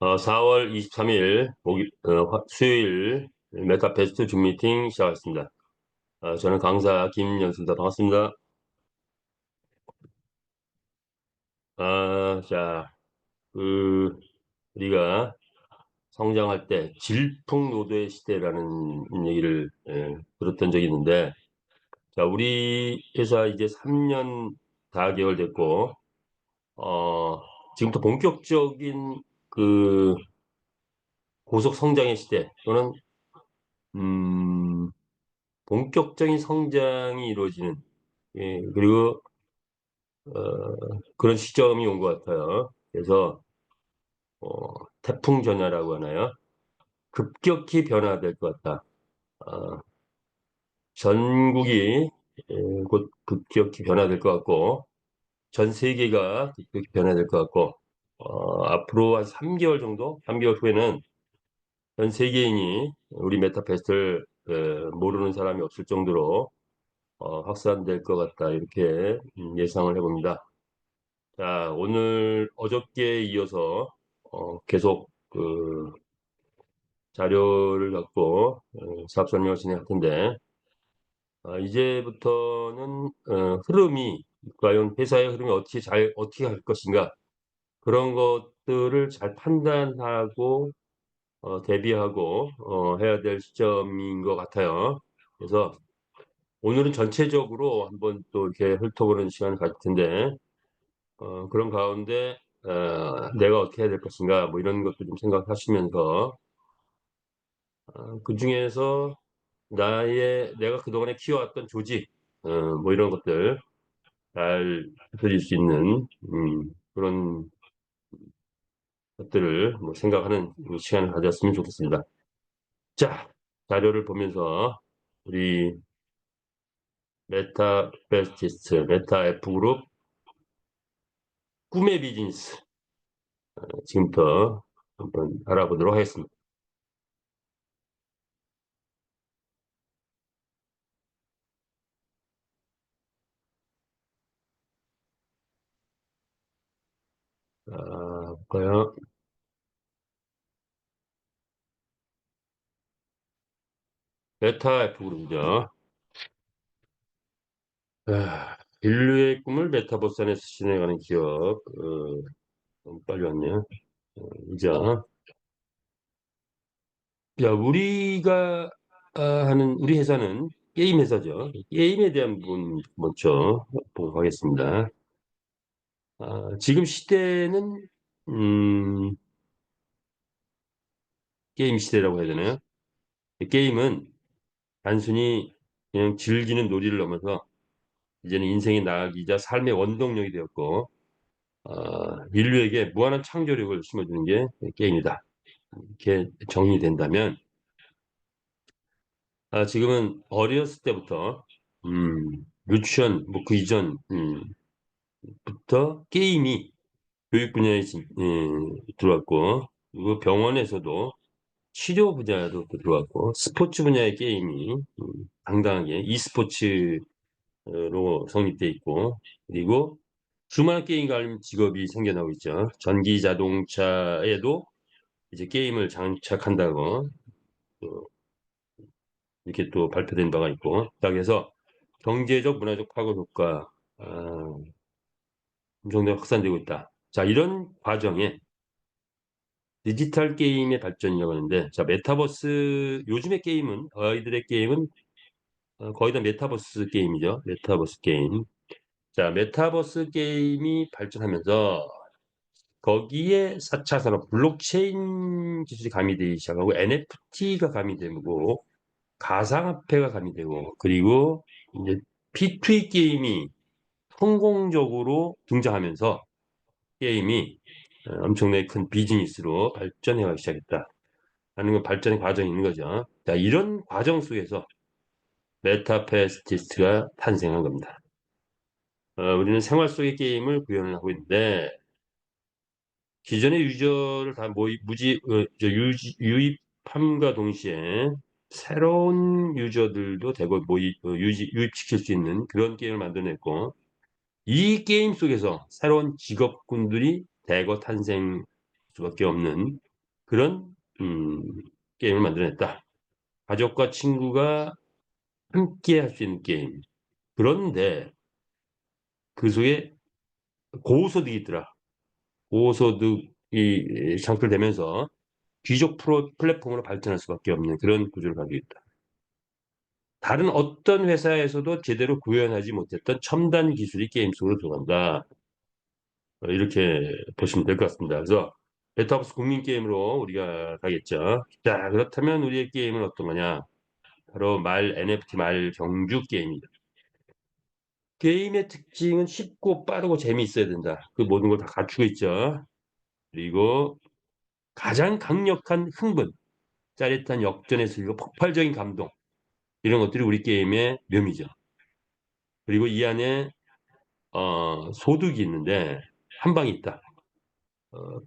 4월 23일 수요일 메타페스트 줌 미팅 시작하겠습니다. 저는 강사 김영수입니다. 반갑습니다. 자, 그 우리가 성장할 때 질풍노도의 시대라는 얘기를 들었던 적이 있는데, 자, 우리 회사 이제 3년 4개월 됐고, 어, 지금부터 본격적인 그 고속 성장의 시대 또는 음, 본격적인 성장이 이루어지는, 그리고 그런 시점이 온 것 같아요. 그래서 태풍 전야라고 하나요? 급격히 변화될 것 같다. 어, 전국이 곧 급격히 변화될 것 같고, 전 세계가 급격히 변화될 것 같고, 앞으로 한 3개월 정도, 3개월 후에는 전 세계인이 우리 메타페스트를 모르는 사람이 없을 정도로 확산될 것 같다. 이렇게 예상을 해봅니다. 자, 오늘 어저께 이어서 계속 그 자료를 갖고 사업 설명을 진행할 텐데, 이제부터는 흐름이 과연 회사의 흐름이 어떻게 갈 것인가, 그런 것들을 잘 판단하고 대비하고 해야 될 시점인 것 같아요. 그래서 오늘은 전체적으로 한번 또 이렇게 훑어보는 시간을 가질 텐데, 그런 가운데 내가 어떻게 해야 될 것인가, 뭐 이런 것도 좀 생각하시면서 그 중에서 내가 그동안에 키워왔던 조직, 뭐 이런 것들 잘 펼쳐질 수 있는 그런 것들을 뭐 생각하는 시간을 가졌으면 좋겠습니다. 자, 자료를 보면서 우리 메타베스티스트, 메타 F그룹 꿈의 비즈니스, 지금부터 한번 알아보도록 하겠습니다. 볼까요? 메타 F그룹이죠. 인류의 꿈을 메타버스 안에서 실현해가는 기업. 너무 빨리 왔네요. 이자. 자, 우리가 하는 우리 회사는 게임 회사죠. 게임에 대한 부분 먼저 보고 가겠습니다. 지금 시대는 음, 게임 시대라고 해야 되나요? 게임은 단순히 그냥 즐기는 놀이를 넘어서 이제는 인생의 낙이자 삶의 원동력이 되었고, 인류에게 무한한 창조력을 심어주는 게 게임이다. 이렇게 정리된다면, 지금은 어렸을 때부터 유치원 뭐 그 이전 부터 게임이 교육 분야에 들어왔고, 그리고 병원에서도 치료 분야도 또 들어왔고, 스포츠 분야의 게임이 당당하게 e스포츠로 성립돼 있고, 그리고 수많은 게임 관련 직업이 생겨나고 있죠. 전기 자동차에도 이제 게임을 장착한다고 또 이렇게 또 발표된 바가 있고, 자, 그래서 경제적, 문화적 파급 효과 엄청나게 확산되고 있다. 자, 이런 과정에 디지털 게임의 발전이라고 하는데, 자, 메타버스, 요즘의 게임은, 아이들의 게임은 거의 다 메타버스 게임이죠. 메타버스 게임. 자, 메타버스 게임이 발전하면서 거기에 4차 산업, 블록체인 기술이 가미되기 시작하고, NFT가 가미되고, 가상화폐가 가미되고, 그리고 이제 P2E 게임이 성공적으로 등장하면서 게임이 엄청나게 큰 비즈니스로 발전해가기 시작했다 하는 건 발전의 과정이 있는 거죠. 자, 이런 과정 속에서 메타페스티스트가 탄생한 겁니다. 우리는 생활 속의 게임을 구현을 하고 있는데, 기존의 유저를 다 유입함과 동시에 새로운 유저들도 대거 유입시킬 수 있는 그런 게임을 만들어냈고, 이 게임 속에서 새로운 직업군들이 대거 탄생 수밖에 없는 그런 게임을 만들어냈다. 가족과 친구가 함께 할 수 있는 게임. 그런데 그 속에 고소득이 있더라. 고소득이 창출되면서 귀족 플랫폼으로 발전할 수밖에 없는 그런 구조를 가지고 있다. 다른 어떤 회사에서도 제대로 구현하지 못했던 첨단 기술이 게임 속으로 들어간다. 이렇게 보시면 될 것 같습니다. 그래서 메타버스 국민 게임으로 우리가 가겠죠. 자, 그렇다면 우리의 게임은 어떤 거냐? 바로 말 NFT 말 경주 게임이다. 게임의 특징은 쉽고 빠르고 재미있어야 된다. 그 모든 걸 다 갖추고 있죠. 그리고 가장 강력한 흥분, 짜릿한 역전의 슬리고 폭발적인 감동 이런 것들이 우리 게임의 묘미죠. 그리고 이 안에 소득이 있는데 한 방이 있다.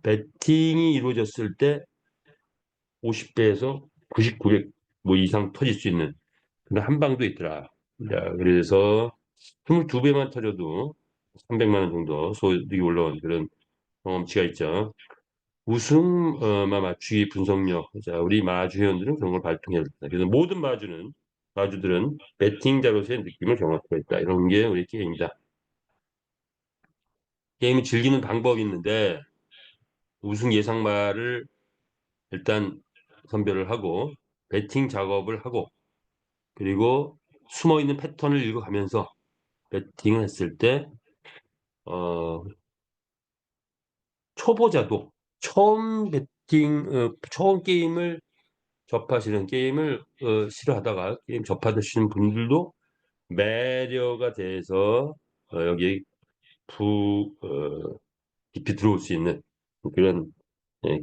배팅이 이루어졌을 때 50배에서 99배 뭐 이상 터질 수 있는 그런 한 방도 있더라. 야, 그래서 22배만 터져도 300만 원 정도 소득이 올라온 그런 경험치가 있죠. 웃음만 맞추기 분석력. 자, 우리 마주 회원들은 그런 걸 발동해야 된다. 그래서 모든 마주들은 배팅자로서의 느낌을 경험할 수가 있다. 이런 게 우리 게임이다. 게임을 즐기는 방법이 있는데 우승 예상말을 일단 선별을 하고 배팅 작업을 하고 그리고 숨어있는 패턴을 읽어가면서 배팅을 했을 때 어, 초보자도 처음 게임을 접하시는 게임을 싫어하다가 게임 접하시는 분들도 매료가 돼서 여기 깊이 들어올 수 있는 그런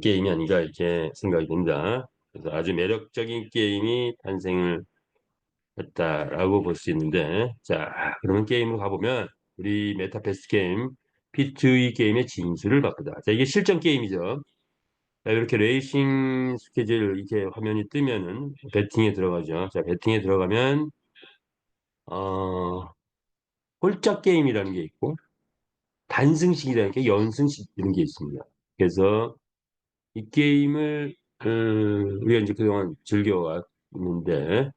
게임이 아닌가 이렇게 생각이 듭니다. 그래서 아주 매력적인 게임이 탄생을 했다라고 볼 수 있는데, 자, 그러면 게임으로 가보면 우리 메타패스 게임 P2E 게임의 진수를 바꾸다. 자, 이게 실전 게임이죠. 자, 이렇게 레이싱 스케줄 이렇게 화면이 뜨면은 배팅에 들어가죠. 자, 배팅에 들어가면 어, 홀짝 게임이라는 게 있고 단승식이라는 게 연승식 이런 게 있습니다. 그래서 이 게임을 우리가 이제 그동안 즐겨왔는데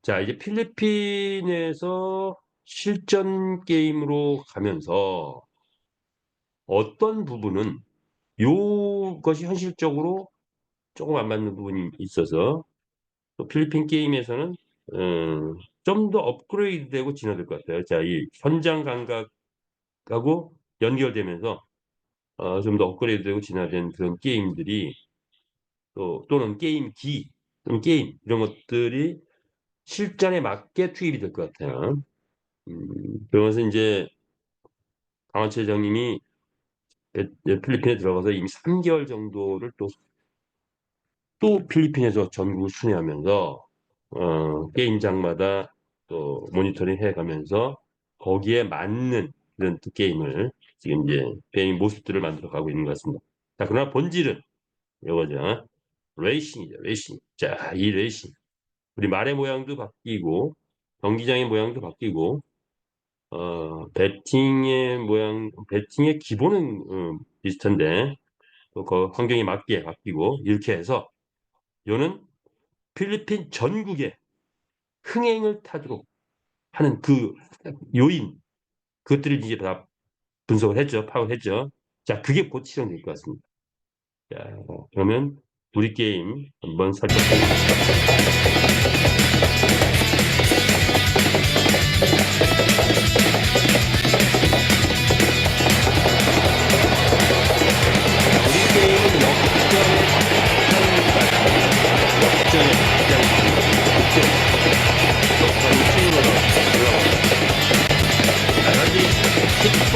자 이제 필리핀에서 실전 게임으로 가면서 어떤 부분은 요것이 현실적으로 조금 안 맞는 부분이 있어서 또 필리핀 게임에서는 좀 더 업그레이드되고 진화될 것 같아요. 자, 이 현장 감각하고 연결되면서 좀 더 업그레이드되고 진화된 그런 게임들이 또는 게임기, 또는 게임 이런 것들이 실전에 맞게 투입이 될 것 같아요. 그러면서 이제 강원철 회장님이 필리핀에 들어가서 이미 3개월 정도를 또 필리핀에서 전국을 순회하면서 게임장마다 또 모니터링 해가면서 거기에 맞는 그런 또 게임을 지금 이제 게임 모습들을 만들어 가고 있는 것 같습니다. 자, 그러나 본질은 이거죠. 레이싱이죠, 레이싱. 자, 이 레이싱. 우리 말의 모양도 바뀌고, 경기장의 모양도 바뀌고, 배팅의 기본은 비슷한데, 또 그 환경에 맞게 바뀌고, 이렇게 해서, 이거는 필리핀 전국에 흥행을 타도록 하는 그 요인, 그것들을 이제 다 분석을 했죠, 파악을 했죠. 자, 그게 곧 실현될 것 같습니다. 자, 그러면 우리 게임 한번 살펴보겠습니다. 우리 게임은 역전의 가장 득점, 역전의 층으로 올라갑니다. 나란히 10번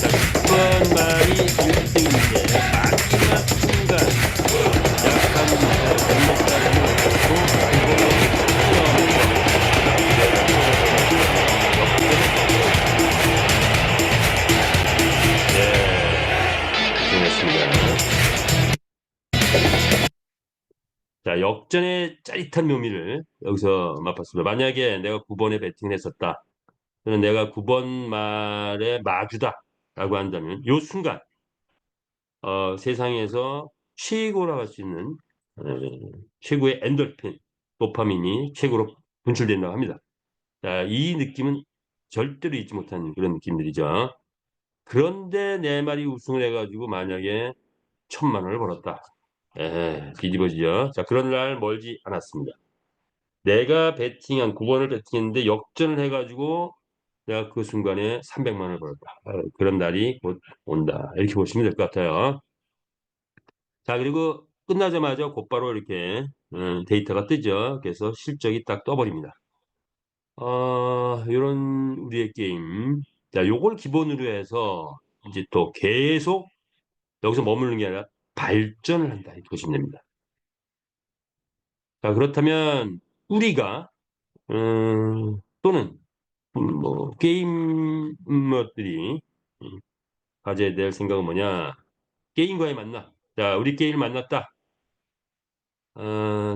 자, 10번 말이 1등인데 마지막 순간 약한 건너가는 고생했습니다. 자, 역전의 짜릿한 묘미를 여기서 맛봤습니다. 만약에 내가 9번에 배팅을 했었다. 그러면 내가 9번 말에 마주다. 라고 한다면 요 순간 세상에서 최고라고 할 수 있는 어, 최고의 엔돌핀, 도파민이 최고로 분출된다고 합니다. 자, 이 느낌은 절대로 잊지 못하는 그런 느낌들이죠. 그런데 내 말이 우승을 해가지고 만약에 1,000만 원을 벌었다. 뒤집어지죠. 자, 그런 날 멀지 않았습니다. 내가 베팅한 9번을 베팅했는데 역전을 해가지고 내가 그 순간에 300만 원을 벌었다. 그런 날이 곧 온다. 이렇게 보시면 될 것 같아요. 자, 그리고 끝나자마자 곧바로 이렇게 데이터가 뜨죠. 그래서 실적이 딱 떠버립니다. 이런 우리의 게임. 자, 요걸 기본으로 해서 이제 또 계속 여기서 머무르는 게 아니라 발전을 한다. 이렇게 보시면 됩니다. 자, 그렇다면 우리가 또는 뭐 게임머들이 가져야 될 생각은 뭐냐? 게임과의 만남. 자, 우리 게임을 만났다.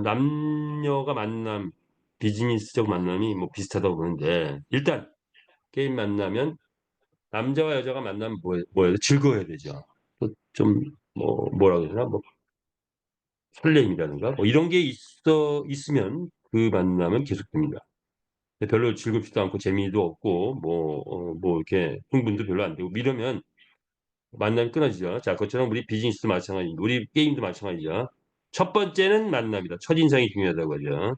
남녀가 만남, 비즈니스적 만남이 뭐 비슷하다고 보는데 일단 게임 만나면 남자와 여자가 만나면 뭐예요? 즐거워야 되죠. 좀 뭐라고 해야 되나? 뭐 설렘이라든가 뭐 이런 게 있으면 그 만남은 계속됩니다. 근데 별로 즐겁지도 않고 재미도 없고 뭐 이렇게 흥분도 별로 안 되고 이러면 만남이 끊어지죠. 자, 그것처럼 우리 비즈니스도 마찬가지입니다. 우리 게임도 마찬가지죠. 첫 번째는 만남이다. 첫인상이 중요하다고 하죠.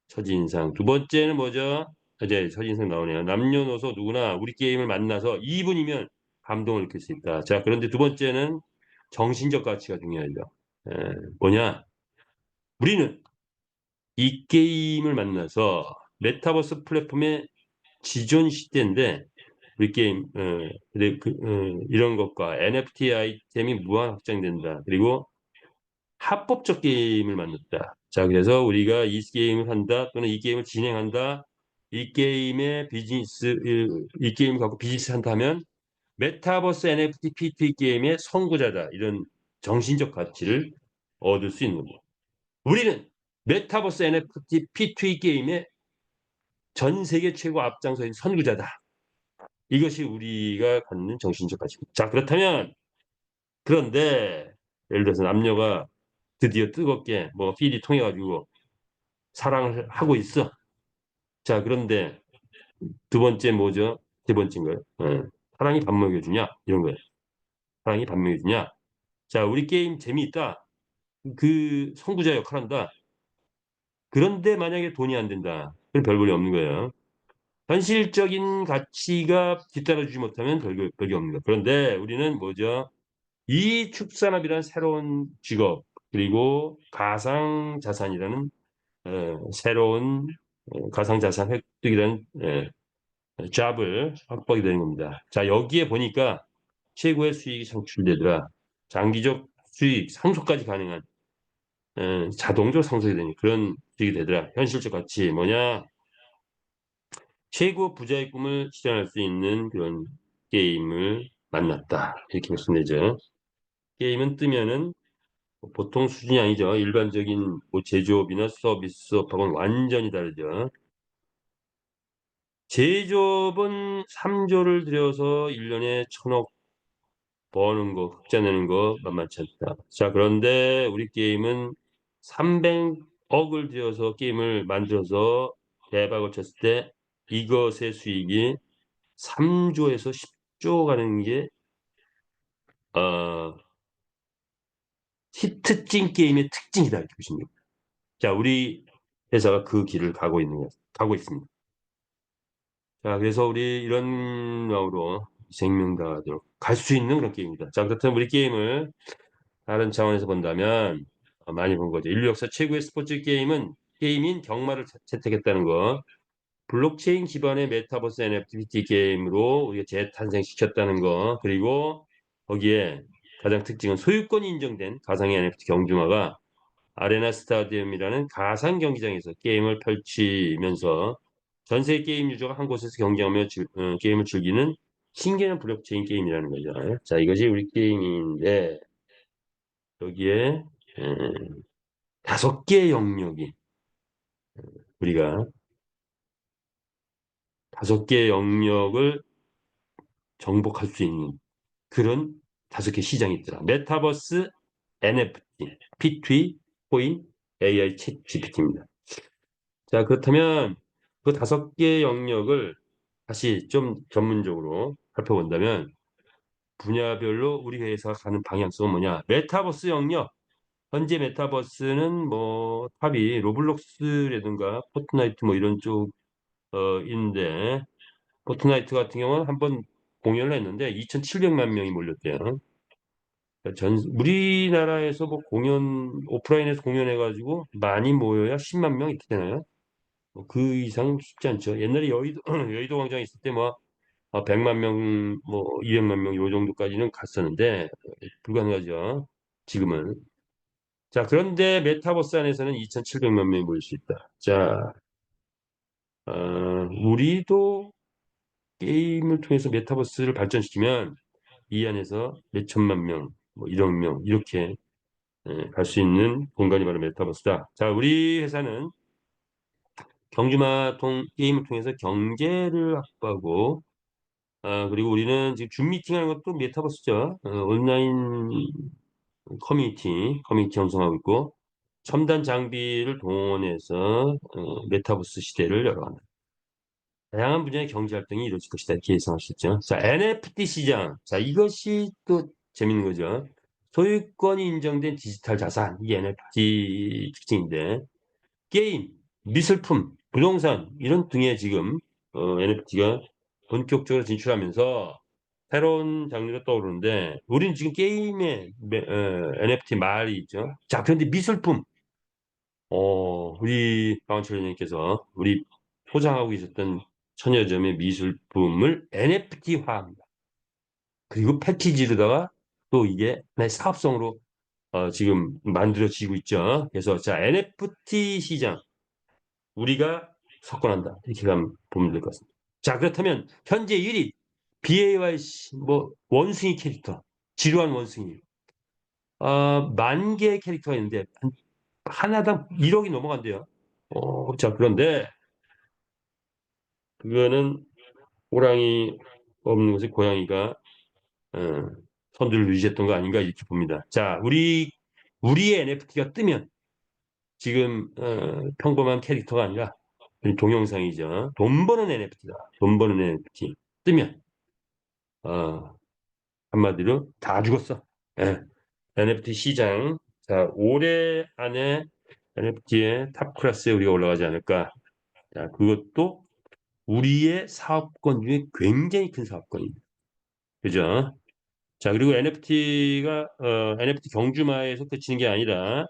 첫인상. 두 번째는 뭐죠? 이제 첫인상 나오네요. 남녀노소 누구나 우리 게임을 만나서 2분이면 감동을 느낄 수 있다. 자, 그런데 두 번째는 정신적 가치가 중요하죠. 에, 뭐냐? 우리는 이 게임을 만나서 메타버스 플랫폼의 지존 시대인데 우리 게임 이런 것과 NFT 아이템이 무한 확장된다. 그리고 합법적 게임을 만들었다. 자, 그래서 우리가 이 게임을 한다 또는 이 게임을 진행한다. 이 게임의 비즈니스 이 게임을 갖고 비즈니스 한다면 메타버스 NFT P2E 게임의 선구자다. 이런 정신적 가치를 얻을 수 있는 거. 우리는 메타버스 NFT P2E 게임의 전 세계 최고 앞장서인 선구자다. 이것이 우리가 갖는 정신적 가치입니다. 자, 그렇다면 그런데 예를 들어서 남녀가 드디어 뜨겁게 뭐 필이 통해 가지고 사랑을 하고 있어. 자, 그런데 두 번째 뭐죠? 세 번째인가요? 사랑이 밥 먹여주냐? 이런 거예요. 사랑이 밥 먹여주냐? 자, 우리 게임 재미있다. 그 선구자 역할 한다. 그런데 만약에 돈이 안 된다. 그럼 별 볼이 없는 거예요. 현실적인 가치가 뒤따라주지 못하면 별게 없는 거예요. 그런데 우리는 뭐죠? 이 축산업이라는 새로운 직업 그리고 가상자산이라는 새로운 가상자산 획득이라는 잡을 확보하게 되는 겁니다. 자, 여기에 보니까 최고의 수익이 창출되더라. 장기적 수익 상속까지 가능한 자동적으로 상속이 되는 그런 수익이 되더라. 현실적 가치 뭐냐? 최고 부자의 꿈을 실현할 수 있는 그런 게임을 만났다. 이렇게 보시면 되죠. 게임은 뜨면은 보통 수준이 아니죠. 일반적인 뭐 제조업이나 서비스업하고는 완전히 다르죠. 제조업은 3조를 들여서 1년에 1,000억 버는 거, 흑자 내는 거 만만치 않다. 자, 그런데 우리 게임은 300억을 들여서 게임을 만들어서 대박을 쳤을 때 이것의 수익이 3조에서 10조 가는 게 어, 히트찐 게임의 특징이다 이렇게 보시면 됩니다. 자, 우리 회사가 그 길을 가고 있습니다. 자, 그래서 우리 이런 마음으로 생명다하도록 갈 수 있는 그런 게임입니다. 자, 그렇다면 우리 게임을 다른 차원에서 본다면 많이 본 거죠. 인류 역사 최고의 스포츠 게임인 경마를 채택했다는 거. 블록체인 기반의 메타버스 NFT 게임으로 우리가 재탄생시켰다는 거. 그리고 거기에 가장 특징은 소유권이 인정된 가상의 NFT 경주마가 아레나 스타디움이라는 가상 경기장에서 게임을 펼치면서 전 세계 게임 유저가 한 곳에서 경쟁하며 게임을 즐기는 신기한 블록체인 게임이라는 거죠. 자, 이것이 우리 게임인데 여기에 5개의 영역이 우리가 5개의 영역을 정복할 수 있는 그런 5개 시장이 있더라. 메타버스, NFT, P2E, 코인, AI 챗 GPT입니다. 자, 그렇다면 그 5개 영역을 다시 좀 전문적으로 살펴본다면 분야별로 우리 회사가 가는 방향성은 뭐냐? 메타버스 영역. 현재 메타버스는 뭐 탑이 로블록스라든가 포트나이트 뭐 이런 쪽인데 포트나이트 같은 경우는 한번 공연을 했는데 2,700만 명이 몰렸대요. 우리나라에서 뭐 오프라인에서 공연해가지고 많이 모여야 10만 명 이렇게 되나요? 그 이상 쉽지 않죠. 옛날에 여의도, 여의도 광장에 있을 때 뭐, 100만 명, 뭐, 200만 명, 요 정도까지는 갔었는데, 불가능하죠. 지금은. 자, 그런데 메타버스 안에서는 2,700만 명이 모일 수 있다. 자, 우리도 게임을 통해서 메타버스를 발전시키면 이 안에서 몇 천만 명, 뭐 1억 명, 이렇게 갈 수 있는 공간이 바로 메타버스다. 자, 우리 회사는 게임을 통해서 경제를 확보하고, 그리고 우리는 지금 줌 미팅하는 것도 메타버스죠. 온라인 커뮤니티 형성하고 있고, 첨단 장비를 동원해서 메타버스 시대를 열어간다. 다양한 분야의 경제 활동이 이루어질 것이다. 이렇게 예상할 수 있죠. 자, NFT 시장. 자, 이것이 또 재밌는 거죠. 소유권이 인정된 디지털 자산, 이게 NFT 특징인데, 게임, 미술품, 부동산 이런 등의 지금 NFT가 본격적으로 진출하면서 새로운 장르가 떠오르는데 우리는 지금 게임에 NFT 말이 있죠. 자, 그런데 미술품 우리 강원철 의원님께서 우리 포장하고 계셨던 천여점의 미술품을 NFT화합니다. 그리고 패키지로다가 또 이게 하나의 사업성으로 지금 만들어지고 있죠. 그래서 자, NFT 시장 우리가 석권한다. 이렇게 보면 될 것 같습니다. 자, 그렇다면 현재 1위 BAYC 뭐 원숭이 캐릭터 지루한 원숭이 10,000개의 캐릭터가 있는데 하나당 1억이 넘어간대요. 자, 그런데 그거는 호랑이 없는 곳에 고양이가 어, 선두를 유지했던 거 아닌가 이렇게 봅니다. 자, 우리의 NFT가 뜨면 지금 평범한 캐릭터가 아니라 동영상이죠. 돈 버는 NFT다. 돈 버는 NFT 뜨면 어, 한마디로 다 죽었어. 예. NFT 시장. 자, 올해 안에 NFT의 탑 클래스에 우리가 올라가지 않을까. 자, 그것도 우리의 사업권 중에 굉장히 큰 사업권입니다. 그죠? 자, 그리고 NFT 경주마에서 그치는 게 아니라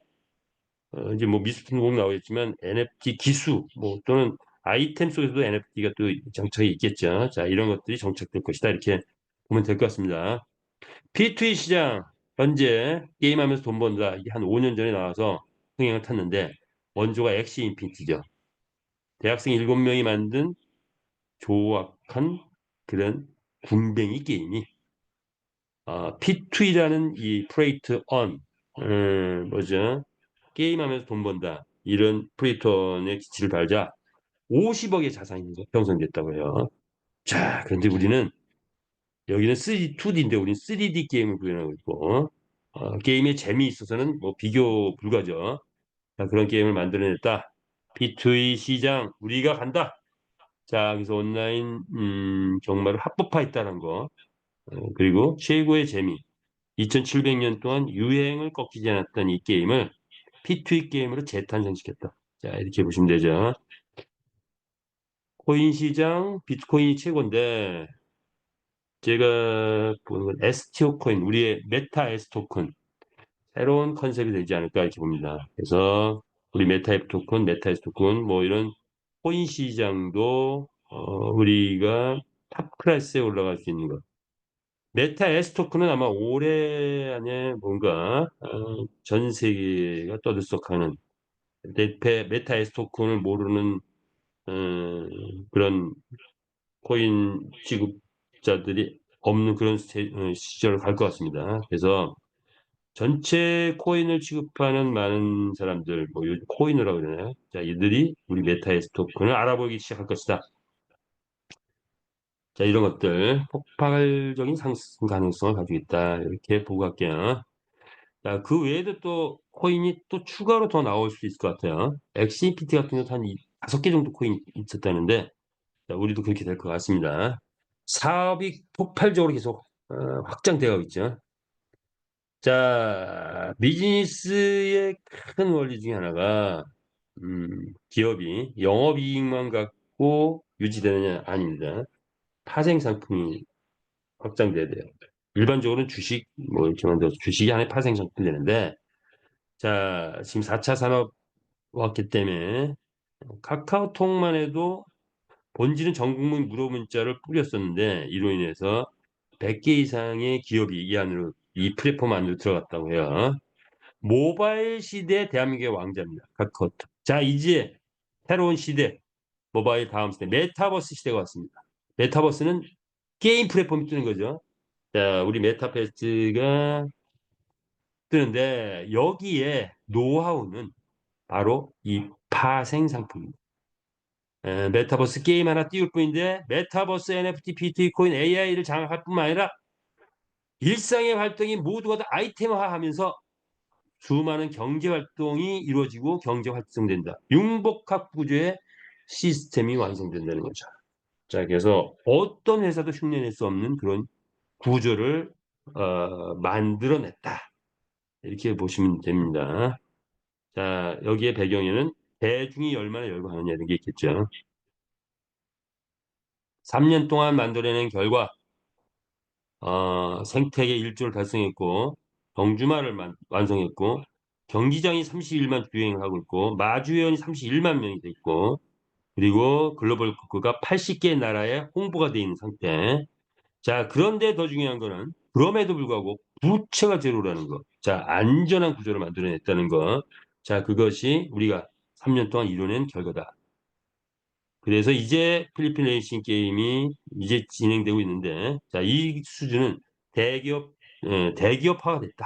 이제 뭐 미술품 꼭 나오겠지만 NFT 기수 뭐 또는 아이템 속에서도 NFT가 또 정착이 있겠죠. 자, 이런 것들이 정착될 것이다. 이렇게 보면 될 것 같습니다. P2E 시장 현재 게임하면서 돈 번다. 이게 한 5년 전에 나와서 흥행을 탔는데 원조가 엑시 인피니티죠. 대학생 7명이 만든 조악한 그런 군뱅이 게임이 P2E라는 이 프레이트 언 뭐죠? 게임하면서 돈 번다. 이런 프리톤의 기치를 달자 50억의 자산이 형성됐다고 해요. 자, 그런데 우리는 여기는 3D, 2D인데 우리는 3D 게임을 구현하고 있고 게임의 재미있어서는 뭐 비교 불가죠. 자, 그런 게임을 만들어냈다. P2E 시장 우리가 간다. 자, 그래서 온라인 경마를 합법화했다는 거 그리고 최고의 재미 2700년 동안 유행을 꺾이지 않았던 이 게임을 P2E 게임으로 재탄생시켰다. 자, 이렇게 보시면 되죠. 코인 시장, 비트코인이 최고인데, 제가 보는 건 STO 코인, 우리의 메타 S 토큰, 새로운 컨셉이 되지 않을까 이렇게 봅니다. 그래서 우리 메타 S 토큰, 메타 S 토큰, 뭐 이런 코인 시장도 우리가 탑 클래스에 올라갈 수 있는 것. 메타 S 토큰은 아마 올해 안에 뭔가 전 세계가 떠들썩하는 메타 S 토큰을 모르는 어, 그런 코인 취급자들이 없는 그런 시절을 갈 것 같습니다. 그래서 전체 코인을 취급하는 많은 사람들, 뭐 요즘 코인이라고 그러나요? 자, 이들이 우리 메타에스 토큰을 알아보기 시작할 것이다. 자, 이런 것들 폭발적인 상승 가능성을 가지고 있다. 이렇게 보고 갈게요. 자, 그 외에도 또 코인이 또 추가로 더 나올 수 있을 것 같아요. 엑시피티 같은 경우도 한 5개 정도 코인 있었다는데, 자, 우리도 그렇게 될 것 같습니다. 사업이 폭발적으로 계속 확장되어 있죠. 자, 비즈니스의 큰 원리 중에 하나가 기업이 영업이익만 갖고 유지되느냐 아닙니다. 파생 상품이 확장돼야 돼요. 일반적으로는 주식 뭐 이렇게 만들어서 주식이 하나의 파생 상품이 되는데, 자, 지금 4차 산업 왔기 때문에 카카오톡만 해도 본질은 전 국민 무료 문자를 뿌렸었는데, 이로 인해서 100개 이상의 기업이 이 안으로, 이 플랫폼 안으로 들어갔다고 해요. 모바일 시대 대한민국의 왕자입니다. 카카오톡. 자, 이제 새로운 시대, 모바일 다음 시대, 메타버스 시대가 왔습니다. 메타버스는 게임 플랫폼이 뜨는 거죠. 자, 우리 메타버스가 뜨는데, 여기에 노하우는 바로 이 파생 상품입니다. 메타버스 게임 하나 띄울 뿐인데, 메타버스 NFT, 비트코인, AI를 장악할 뿐만 아니라 일상의 활동이 모두가 다 아이템화하면서 수많은 경제 활동이 이루어지고 경제 활성된다. 융복합 구조의 시스템이 완성된다는 거죠. 자, 그래서 어떤 회사도 흉내낼 수 없는 그런 구조를 만들어냈다. 이렇게 보시면 됩니다. 자, 여기에 배경에는 대중이 얼마나 열광하느냐 이런 게 있겠죠. 3년 동안 만들어낸 결과 생태계 1조를 달성했고, 경주마를 완성했고, 경기장이 31만 주행을 하고 있고, 마주회원이 31만 명이 돼 있고, 그리고 글로벌 국가가 80개 나라에 홍보가 돼 있는 상태. 자, 그런데 더 중요한 거는 그럼에도 불구하고 부채가 제로라는 거. 자, 안전한 구조를 만들어냈다는 거. 자, 그것이 우리가 3년 동안 이뤄낸 결과다. 그래서 이제 필리핀 레이싱 게임이 이제 진행되고 있는데, 자, 이 수준은 대기업화가 됐다.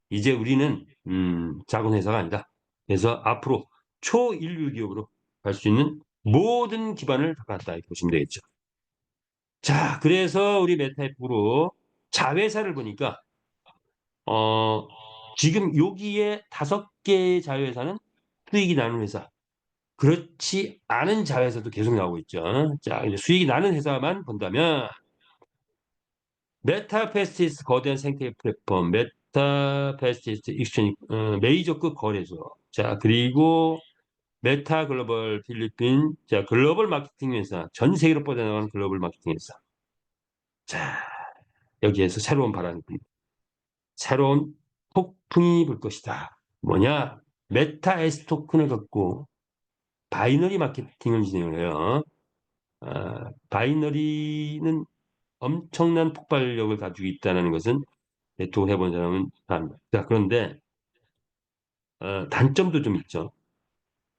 이제 우리는 작은 회사가 아니다. 그래서 앞으로 초일류 기업으로 갈 수 있는 모든 기반을 갖다 이렇게 보시면 되겠죠. 자, 그래서 우리 메타앱으로 자회사를 보니까 어, 지금 여기에 5개의 자회사는 수익이 나는 회사, 그렇지 않은 자회사도 계속 나오고 있죠. 자, 이제 수익이 나는 회사만 본다면 메타페스티스 거대한 생태계 플랫폼, 메타페스티스 익스체인지 메이저급 거래소. 자, 그리고 메타 글로벌 필리핀, 자, 글로벌 마케팅 회사, 전 세계로 뻗어나가는 글로벌 마케팅 회사. 자, 여기에서 새로운 바람이 불니다. 새로운 폭풍이 불 것이다. 뭐냐? 메타 S 토큰을 갖고 바이너리 마케팅을 진행을 해요. 바이너리는 엄청난 폭발력을 가지고 있다는 것은 네트워크 해본 사람은 다 압니다. 자, 그런데 단점도 좀 있죠.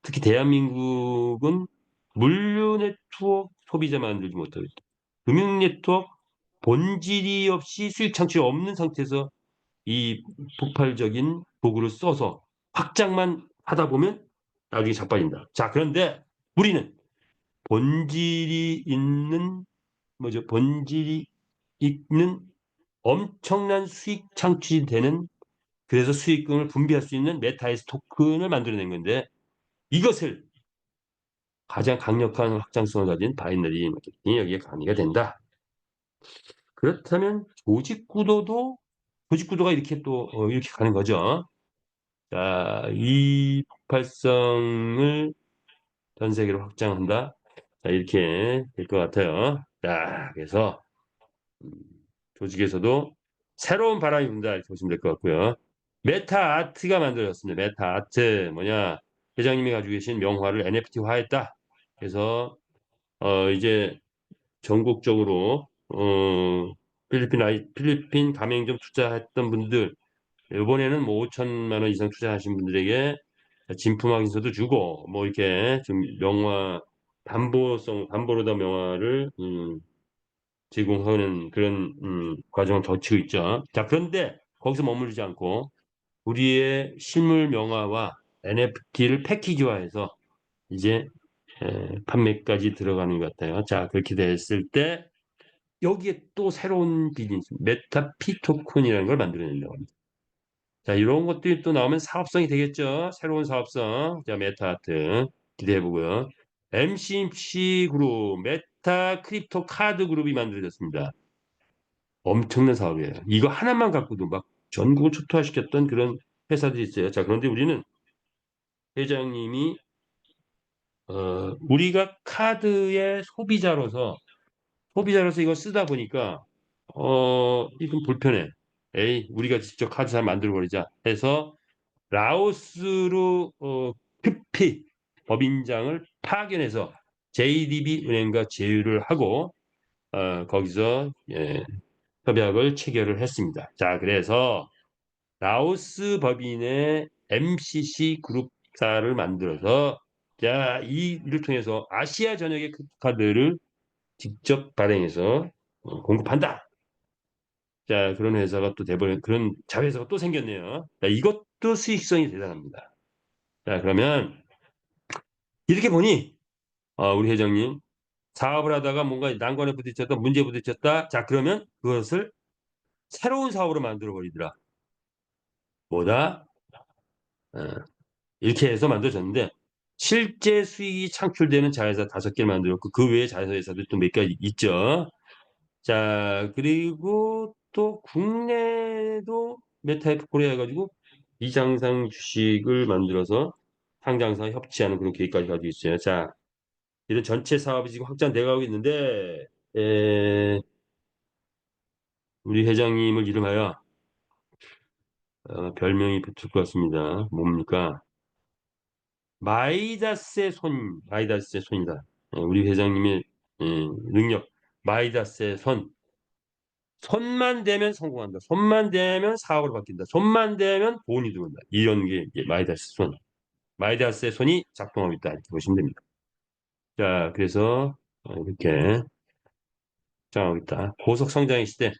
특히 대한민국은 물류 네트워크 소비자 만들지 못하고 있다. 금융 네트워크 본질이 없이 수익 창출이 없는 상태에서 이 폭발적인 도구를 써서 확장만 하다 보면 나중에 자빠진다. 자, 그런데 우리는 본질이 있는 뭐죠? 본질이 있는 엄청난 수익 창출이 되는, 그래서 수익금을 분배할 수 있는 메타에스 토큰을 만들어낸 건데, 이것을 가장 강력한 확장성을 가진 바이너리 마케팅이 여기에 가미가 된다. 그렇다면 조직 구도가 이렇게 또 이렇게 가는 거죠. 자, 이 폭발성을 전 세계로 확장한다. 자, 이렇게 될 것 같아요. 자, 그래서 음, 조직에서도 새로운 바람이 분다 이렇게 보시면 될 것 같고요. 메타 아트가 만들어졌습니다. 메타 아트 뭐냐? 회장님이 가지고 계신 명화를 NFT화했다. 그래서 이제 전국적으로 필리핀 가맹점 투자했던 분들, 이번에는 뭐 5천만 원 이상 투자하신 분들에게 진품 확인서도 주고 뭐 이렇게 좀 명화 담보로다 명화를 제공하는 그런 과정을 거치고 있죠. 자, 그런데 거기서 머무르지 않고 우리의 실물 명화와 NFT를 패키지화해서 이제 판매까지 들어가는 것 같아요. 자, 그렇게 됐을 때 여기에 또 새로운 비즈니스, 메타피 토큰이라는 걸 만들어낸다고 합니다. 자, 이런 것들이 또 나오면 사업성이 되겠죠. 새로운 사업성. 자, 메타하트 기대해 보고요. MCC 그룹, 메타 크립토 카드 그룹이 만들어졌습니다. 엄청난 사업이에요. 이거 하나만 갖고도 막 전국을 초토화시켰던 그런 회사들이 있어요. 자, 그런데 우리는 회장님이 우리가 카드의 소비자로서 이거 쓰다 보니까 이건 불편해. 에이, 우리가 직접 카드 잘 만들어 버리자 해서 라오스로 급히 법인장을 파견해서 JDB 은행과 제휴를 하고 거기서 협약을 체결을 했습니다. 자, 그래서 라오스 법인의 MCC 그룹사를 만들어서 자, 이 일을 통해서 아시아 전역의 카드를 직접 발행해서 공급한다. 자, 그런 회사가 또 돼버린 그런 자회사가 또 생겼네요. 자, 이것도 수익성이 대단합니다. 자, 그러면 이렇게 보니 우리 회장님 사업을 하다가 뭔가 난관에 부딪혔다, 문제에 부딪혔다. 자, 그러면 그것을 새로운 사업으로 만들어 버리더라. 뭐다? 어, 이렇게 해서 만들어졌는데 실제 수익이 창출되는 자회사 5개를 만들었고 그 외에 자회사도 또 몇 가지 있죠. 자, 그리고 또 국내도 메타에프 코리아 해가지고 비장상 주식을 만들어서 상장사 협치하는 그런 계획까지 가지고 있어요. 자, 이런 전체 사업이 지금 확장돼 가고 있는데 우리 회장님을 이름하여 별명이 붙을 것 같습니다. 뭡니까? 마이다스의 손이다. 우리 회장님의 능력, 마이다스의 손. 손만 대면 성공한다. 손만 대면 사업으로 바뀐다. 손만 대면 돈이 들어온다. 이런 게 이제 마이다스 손. 마이다스의 손이 작동하고 있다. 이렇게 보시면 됩니다. 자, 그래서 이렇게 작동하고 있다. 고속 성장의 시대.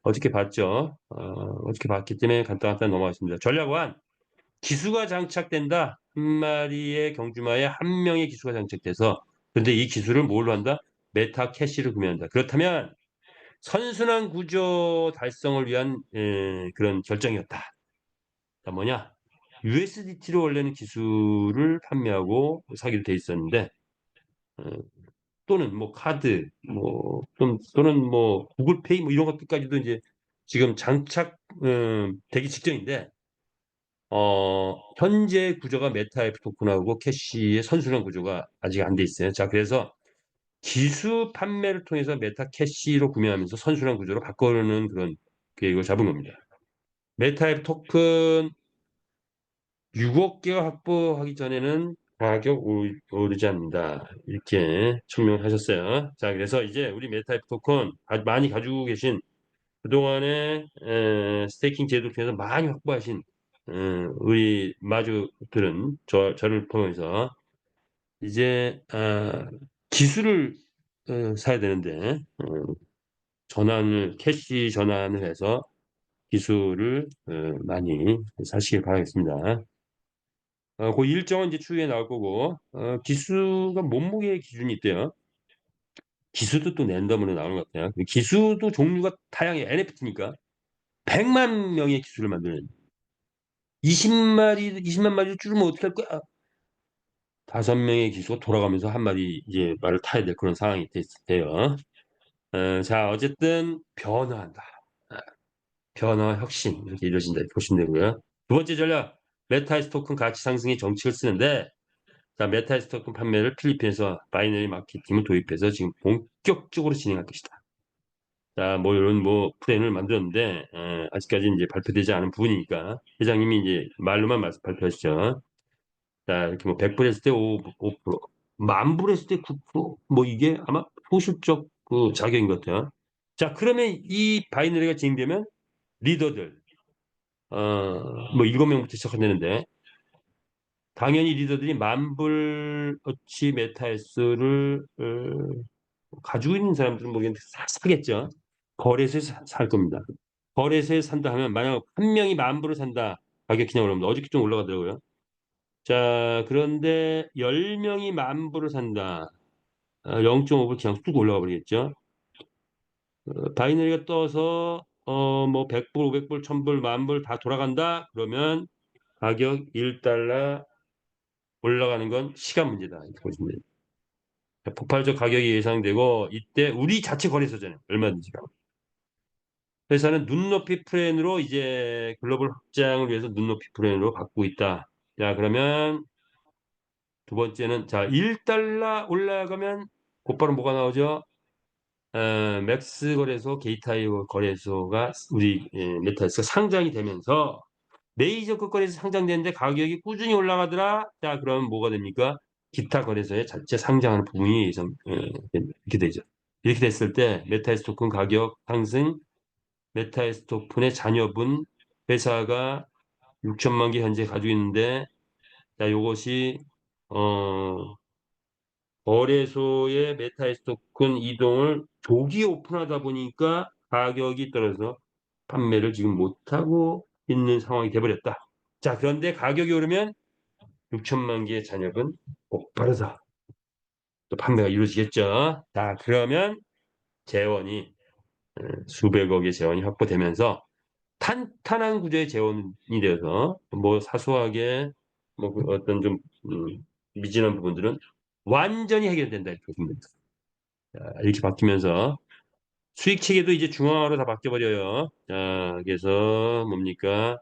어떻게 봤죠? 어떻게 봤기 때문에 간단하게 넘어가겠습니다. 전략원, 기수가 장착된다. 한 마리의 경주마에 한 명의 기수가 장착돼서 근데 이 기수를 뭘로 한다? 메타 캐시를 구매한다. 그렇다면 선순환 구조 달성을 위한 그런 결정이었다. 자, 뭐냐? USDT로 원래는 기술을 판매하고 사기로 돼 있었는데 어, 또는 뭐 카드 또는 뭐 구글페이 뭐 이런 것들까지도 이제 지금 장착 되기 직전인데 현재 구조가 메타F 토큰하고 캐시의 선순환 구조가 아직 안 돼 있어요. 자, 그래서 기수 판매를 통해서 메타 캐시로 구매하면서 선순환 구조로 바꾸는 그런 계획을 잡은 겁니다. 메타앱 토큰 6억 개가 확보하기 전에는 가격 오르지 않는다. 이렇게 천명을 하셨어요. 자, 그래서 이제 우리 메타앱 토큰 많이 가지고 계신 그동안에 스테이킹 제도 통해서 많이 확보하신 우리 마주들은 저를 포함해서 이제 기술을 사야 되는데 캐시 전환을 해서 기술을 많이 사시길 바라겠습니다. 그 일정은 이제 추후에 나올 거고 기수가 몸무게 기준이 있대요. 기수도 또 랜덤으로 나오는 것 같아요. 기수도 종류가 다양해. NFT니까 100만 명의 기수를 만드는 20만 마리를 줄이면 어떻게 할 거야? 5명의 기수가 돌아가면서 한 마리 이제 말을 타야 될 그런 상황이 돼요. 자, 어쨌든 변화한다. 아, 변화, 혁신 이렇게 이루어진다 이렇게 보시면 되고요. 두 번째 전략, 메타이스 토큰 가치 상승의 정책을 쓰는데 자, 메타이스 토큰 판매를 필리핀에서 바이너리 마케팅을 도입해서 지금 본격적으로 진행할 것이다. 자, 뭐 이런 뭐 플랜을 만들었는데 아직까지 이제 발표되지 않은 부분이니까 회장님이 이제 말로만 발표하시죠. 자, 이렇게 뭐 100불 했을 때 5%, 만불 했을 때 9%, 뭐 이게 아마 소실적 그 자격인 것 같아요. 자, 그러면 이 바이너리가 진행되면 리더들, 뭐 7명부터 시작한다는데 당연히 리더들이 만불어치 메타에스를 가지고 있는 사람들은 모르겠는데 사겠죠. 거래소에서 살 겁니다. 거래소에서 산다 하면 만약 한 명이 만불을 산다. 가격 그냥 올라옵니다. 어저께 좀 올라가더라고요. 자, 그런데 10명이 만불을 산다. 0.5불 그냥 뚝 올라가 버리겠죠. 바이너리가 떠서 뭐 100불, 500불, 1000불, 10,000불 다 돌아간다. 그러면 가격 1달러 올라가는 건 시간 문제다. 이렇게 보시면 돼요. 폭발적 가격이 예상되고 이때 우리 자체 거래소잖아요. 얼마든지. 회사는 눈높이 플랜으로 이제 글로벌 확장을 위해서 눈높이 플랜으로 바꾸고 있다. 자, 그러면 두 번째는 자, 1달러 올라가면 곧바로 뭐가 나오죠? 맥스 거래소, 게이트웨이 거래소가 우리 메타에서 상장이 되면서 메이저 거래소 상장되는데 가격이 꾸준히 올라가더라. 자, 그럼 뭐가 됩니까? 기타 거래소에 자체 상장하는 부분이 이렇게 되죠. 이렇게 됐을 때 메타에스 토큰 가격 상승, 메타에스 토큰의 자녀분 회사가 6천만 개 현재 가지고 있는데 자, 이것이 어, 거래소의 메타에스 토큰 이동을 조기 오픈하다 보니까 가격이 떨어져서 판매를 지금 못하고 있는 상황이 돼버렸다. 자, 그런데 가격이 오르면 6천만 개의 잔액은 폭발해서 또 판매가 이루어지겠죠. 자, 그러면 재원이 수백억의 재원이 확보되면서 탄탄한 구조의 재원이 되어서 뭐 사소하게 뭐그 어떤 좀 미진한 부분들은 완전히 해결된다 이렇게 보시면 됩니다. 자, 이렇게 바뀌면서 수익 체계도 이제 중앙화로 다 바뀌어버려요. 자, 그래서 뭡니까?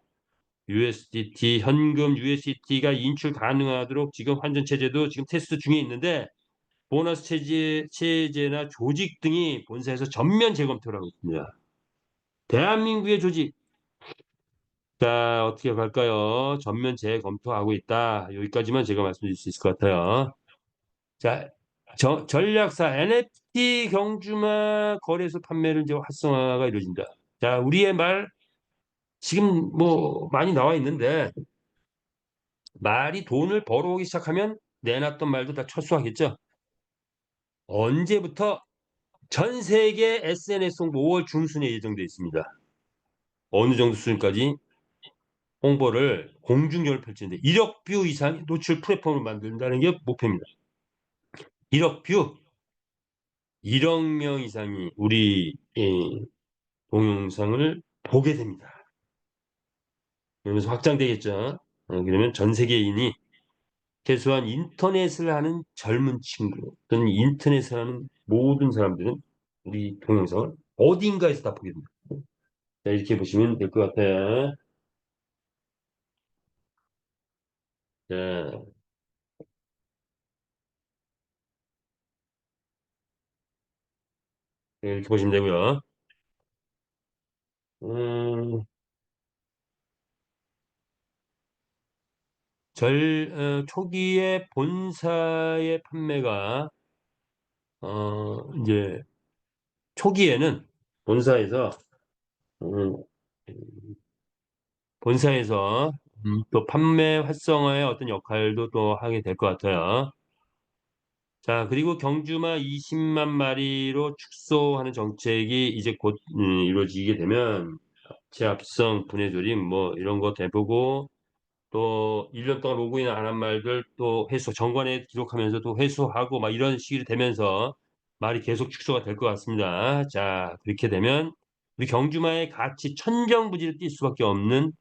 USDT 현금 USDT가 인출 가능하도록 지금 환전 체제도 지금 테스트 중에 있는데 보너스 체제나 조직 등이 본사에서 전면 재검토를 하고 있습니다. 대한민국의 조직 자 어떻게 갈까요? 전면 재검토하고 있다. 여기까지만 제가 말씀드릴 수 있을 것 같아요. 자 전략사 NFT 경주마 거래소 판매를 이제 활성화가 이루어진다. 자 우리의 말 지금 뭐 많이 나와 있는데 말이 돈을 벌어오기 시작하면 내놨던 말도 다 철수하겠죠. 언제부터 전 세계 SNS 홍보 5월 중순에 예정되어 있습니다. 어느 정도 수준까지 홍보를 공중전을 펼치는데 1억 뷰 이상 노출 플랫폼을 만든다는 게 목표입니다. 1억 뷰, 1억 명 이상이 우리 동영상을 보게 됩니다. 그러면서 확장되겠죠. 그러면 전 세계인이 최소한 인터넷을 하는 젊은 친구 또는 인터넷을 하는 모든 사람들은 우리 동영상을 어딘가에서 다 보게 됩니다. 자, 이렇게 보시면 될 것 같아요. 자, 이렇게 보시면 되고요. 음, 초기에 본사의 판매가 이제 초기에는 본사에서 음, 본사에서 또 판매 활성화의 어떤 역할도 또 하게 될 것 같아요. 자, 그리고 경주마 20만 마리로 축소하는 정책이 이제 곧 이루어지게 되면 제합성, 분해 조림 뭐 이런 거 대보고 또 1년 동안 로그인 안 한 말들 또 회수, 정관에 기록하면서 또 회수하고 막 이런 식이 되면서 말이 계속 축소가 될 것 같습니다. 자, 그렇게 되면 우리 경주마의 가치 천정부지를 띌 수밖에 없는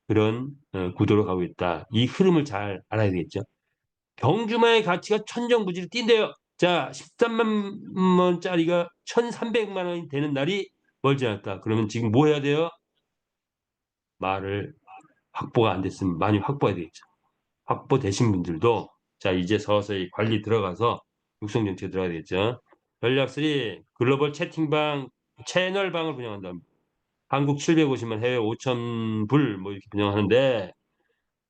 그런 구도로 가고 있다. 이 흐름을 잘 알아야 되겠죠. 경주마의 가치가 천정부지를 띈대요. 자, 13만 원짜리가 1,300만 원이 되는 날이 멀지 않았다. 그러면 지금 뭐 해야 돼요? 말을 확보가 안 됐으면 많이 확보해야 되겠죠. 확보되신 분들도 자 이제 서서히 관리 들어가서 육성 정책에 들어가야 되겠죠. 전략 3 글로벌 채팅방 채널방을 운영한다. 한국 750만 해외 5,000불 뭐 이렇게 운영하는데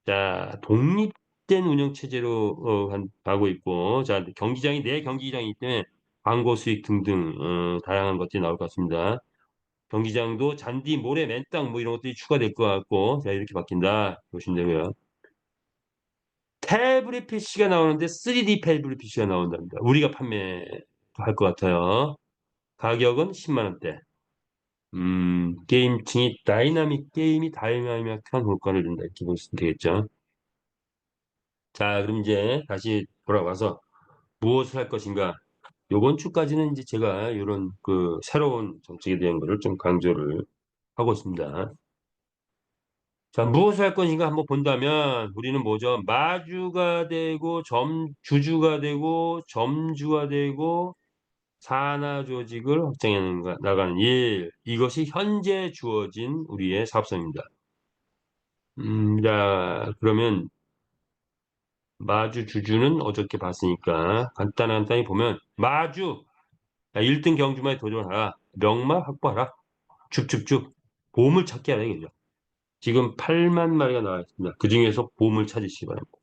자 독립된 운영 체제로 가고 있고 자 경기장이 네 경기장이기 때문에 광고 수익 등등 다양한 것들이 나올 것 같습니다. 경기장도 잔디, 모래, 맨땅 뭐 이런 것들이 추가될 것 같고 자 이렇게 바뀐다 보시면 되고요. 태블릿 PC가 나오는데 3D 태블릿 PC가 나온답니다. 우리가 판매할 것 같아요. 가격은 10만 원대. 게임층이 다이나믹 게임이 다이나믹한 효과를 준다. 이렇게 보시면 되겠죠. 자, 그럼 이제 다시 돌아와서 무엇을 할 것인가? 요번 주까지는 이제 제가 이런 그 새로운 정책에 대한 거를 좀 강조를 하고 있습니다. 자, 무엇을 할 것인가 한번 본다면 우리는 뭐죠? 마주가 되고 주주가 되고 점주가 되고 산하 조직을 확장해 나가는 일. 이것이 현재 주어진 우리의 사업성입니다. 자, 그러면 마주 주주는 어저께 봤으니까 간단히 보면 마주 1등 경주마에 도전하라. 명마 확보하라. 쭉쭉쭉 보물 찾기 하라 이거죠. 지금 8만 마리가 나와 있습니다. 그 중에서 보물 찾으시기 바랍니다.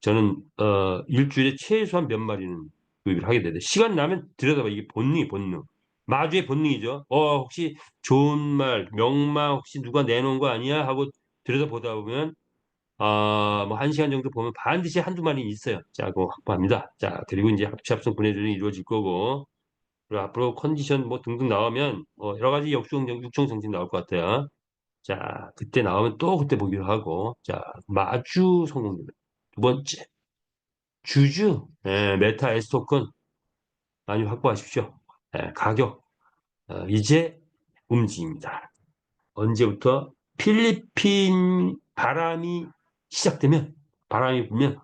저는 일주일에 최소한 몇 마리는 구입을 하게 되는데 시간 나면 들여다봐. 이게 본능. 마주의 본능이죠. 혹시 좋은 말, 명마 혹시 누가 내놓은 거 아니야? 하고 들여다보다 보면 뭐 1시간 정도 보면 반드시 한두 마리 있어요. 자, 그거 확보합니다. 자, 그리고 이제 합치합성 분해조정이 이루어질 거고 그리고 앞으로 컨디션 뭐 등등 나오면 여러 가지 육종 정책 나올 것 같아요. 자, 그때 나오면 또 그때 보기로 하고 자, 마주 성공입니다. 두 번째. 주주, 메타 S 토큰 많이 확보하십시오. 가격, 이제 움직입니다. 언제부터? 필리핀 바람이 불면,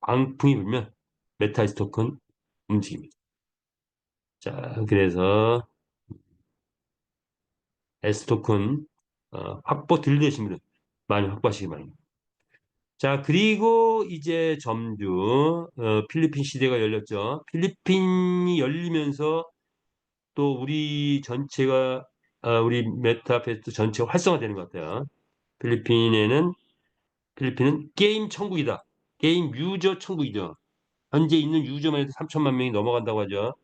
광풍이 불면, 메타 S 토큰 움직입니다. 자, 그래서 S 토큰 확보 들리신 분은 많이 확보하시기 바랍니다. 자, 그리고 이제 필리핀 시대가 열렸죠. 필리핀이 열리면서 또 우리 메타페스트 전체가 활성화되는 것 같아요. 필리핀은 게임 천국이다. 게임 유저 천국이죠. 현재 있는 유저만 해도 3천만 명이 넘어간다고 하죠.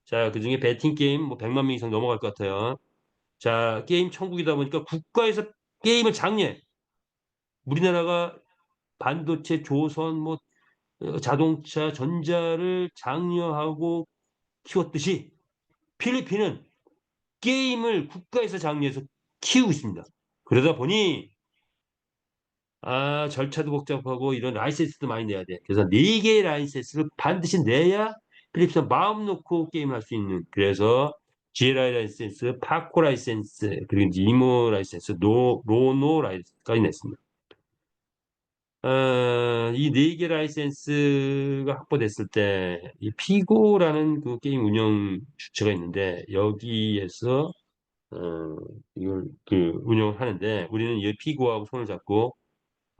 자, 그중에 배팅 게임 뭐 100만 명 이상 넘어갈 것 같아요. 자, 게임 천국이다 보니까 국가에서 게임을 장려해. 우리나라가 반도체, 조선, 뭐 자동차, 전자를 장려하고 키웠듯이 필리핀은 게임을 국가에서 장려해서 키우고 있습니다. 그러다 보니 절차도 복잡하고 이런 라이센스도 많이 내야 돼. 그래서 4개의 라이센스를 반드시 내야 필리핀은 마음 놓고 게임을 할 수 있는. 그래서 GLI 라이센스, 파코 라이센스, 그리고 이모 라이센스, 로노 라이센스까지 냈습니다. 이 4개 라이센스가 확보됐을 때, 이 피고라는 그 게임 운영 주체가 있는데, 여기에서, 이걸 운영을 하는데, 우리는 이 피고하고 손을 잡고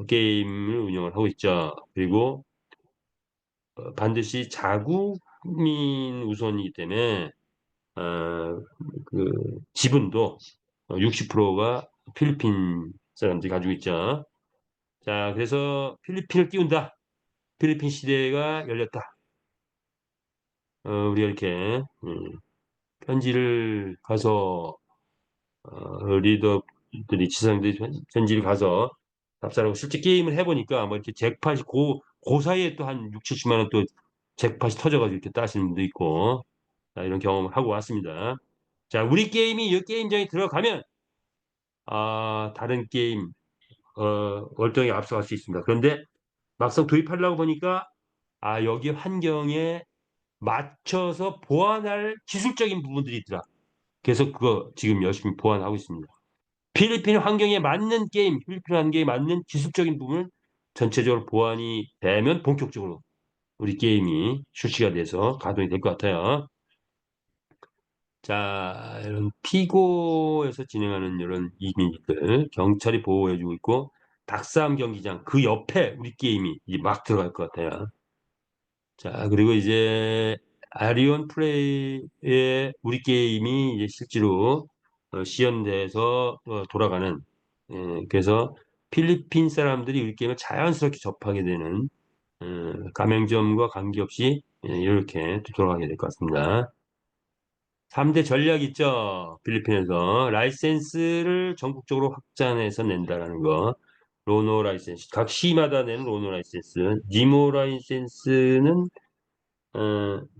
게임을 운영을 하고 있죠. 그리고 반드시 자국민 우선이기 때문에, 어, 그 지분도 60%가 필리핀 사람들이 가지고 있죠. 자, 그래서 필리핀을 띄운다. 필리핀 시대가 열렸다. 우리가 이렇게 편지를 가서 리더들이 지상들이 편지를 가서 답사하고 실제 게임을 해보니까 뭐 이렇게 잭팟이 그 사이에 또 한 6, 70만 원 또 잭팟이 터져가지고 이렇게 따시는 분도 있고 자, 이런 경험을 하고 왔습니다. 자, 우리 게임이 이 게임장에 들어가면 다른 게임 월등히 앞서갈 수 있습니다. 그런데 막상 도입하려고 보니까 여기 환경에 맞춰서 보완할 기술적인 부분들이 있더라. 그래서 그거 지금 열심히 보완하고 있습니다. 필리핀 환경에 맞는 기술적인 부분을 전체적으로 보완이 되면 본격적으로 우리 게임이 출시가 돼서 가동이 될 것 같아요. 자, 이런 피고에서 진행하는 이런 이민들 경찰이 보호해주고 있고 닭싸움 경기장 그 옆에 우리 게임이 이제 막 들어갈 것 같아요. 자, 그리고 이제 아리온 플레이의 우리 게임이 이제 실제로 시연돼서 돌아가는 그래서 필리핀 사람들이 우리 게임을 자연스럽게 접하게 되는 가맹점과 관계없이 이렇게 돌아가게 될 것 같습니다. 3대 전략 있죠. 필리핀에서 라이센스를 전국적으로 확장해서 낸다라는 거. 로노 라이센스, 각 시마다 내는 로노 라이센스, 니모 라이센스는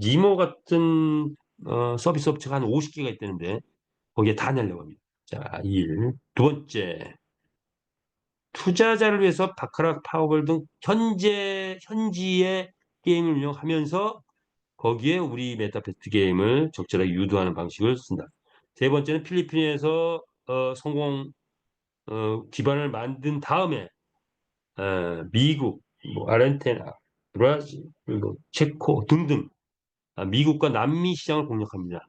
니모 같은 서비스 업체가 한 50개가 있다는데 거기에 다 내려고 합니다. 자, 1. 두 번째, 투자자를 위해서 바카락, 파워볼 등 현지의 게임을 운영하면서 거기에 우리 메타버스 게임을 적절하게 유도하는 방식을 쓴다. 세 번째는 필리핀에서 성공 기반을 만든 다음에 미국, 뭐 아르헨티나, 브라질, 그리고 체코 등등 미국과 남미 시장을 공략합니다.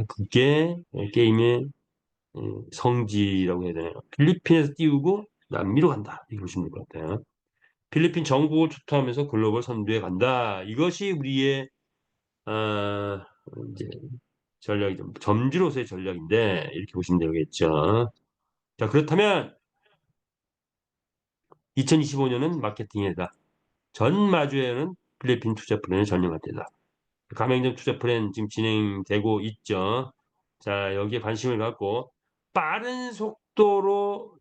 그게 게임의 성지라고 해야 되나요? 필리핀에서 띄우고 남미로 간다. 이렇게 보시면 될 것 같아요. 필리핀 정국을 투투하면서 글로벌 선두에 간다. 이것이 우리의 아, 이제 전략이죠. 점주로서의 전략인데 이렇게 보시면 되겠죠. 자, 그렇다면 2025년은 마케팅의 해다. 전 마주에는 필리핀 투자 플랜을 전념할 때다. 가맹점 투자 플랜 지금 진행되고 있죠. 자, 여기에 관심을 갖고 빠른 속도로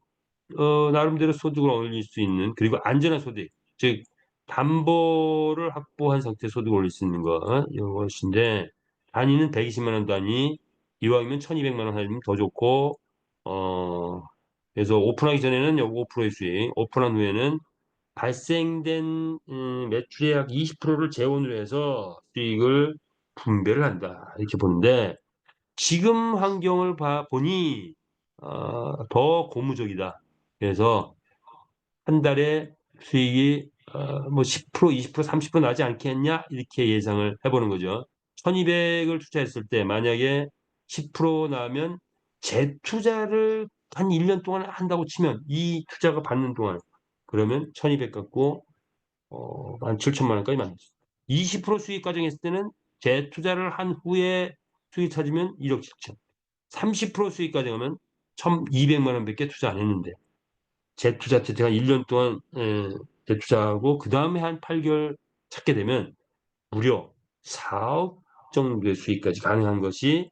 나름대로 소득을 올릴 수 있는 그리고 안전한 소득, 즉 담보를 확보한 상태 소득을 올릴 수 있는 것 이것인데 단위는 120만 원 단위, 이왕이면 1,200만 원 하면 더 좋고 그래서 오픈하기 전에는 여기 5%의 수익, 오픈한 후에는 발생된 매출의 약 20%를 재원으로 해서 수익을 분배를 한다 이렇게 보는데 지금 환경을 보니 더 고무적이다. 그래서 한 달에 수익이 뭐 10%, 20%, 30% 나지 않겠냐 이렇게 예상을 해보는 거죠. 1200을 투자했을 때 만약에 10% 나면 재투자를 한 1년 동안 한다고 치면 이 투자가 받는 동안 그러면 1200 갖고 한 7천만 원까지 만들 수 있어요. 20% 수익 가정했을 때는 재투자를 한 후에 수익 찾으면 1억 7천. 30% 수익 가정하면 1,200만 원밖에 투자 안 했는데 재투자 제가 1년 동안 재투자하고 그 다음에 한 8개월 찾게 되면 무려 4억 정도의 수익까지 가능한 것이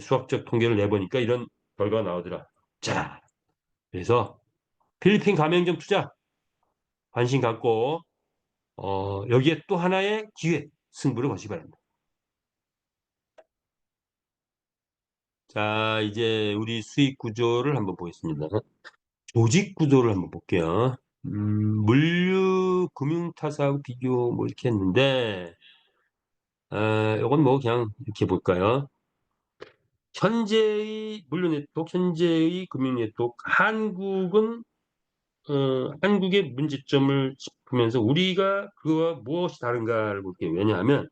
수학적 통계를 내보니까 이런 결과가 나오더라. 자, 그래서 필리핀 가맹점 투자 관심 갖고 여기에 또 하나의 기회 승부를 거시 바랍니다. 자, 이제 우리 수익 구조를 한번 보겠습니다. 조직 구조를 한번 볼게요. 물류 금융타사하고 비교 뭐 이렇게 했는데 이건 뭐 그냥 이렇게 볼까요? 현재의 물류 네트워크, 현재의 금융 네트워크, 한국의 문제점을 짚으면서 우리가 그와 무엇이 다른가를 볼게요. 왜냐하면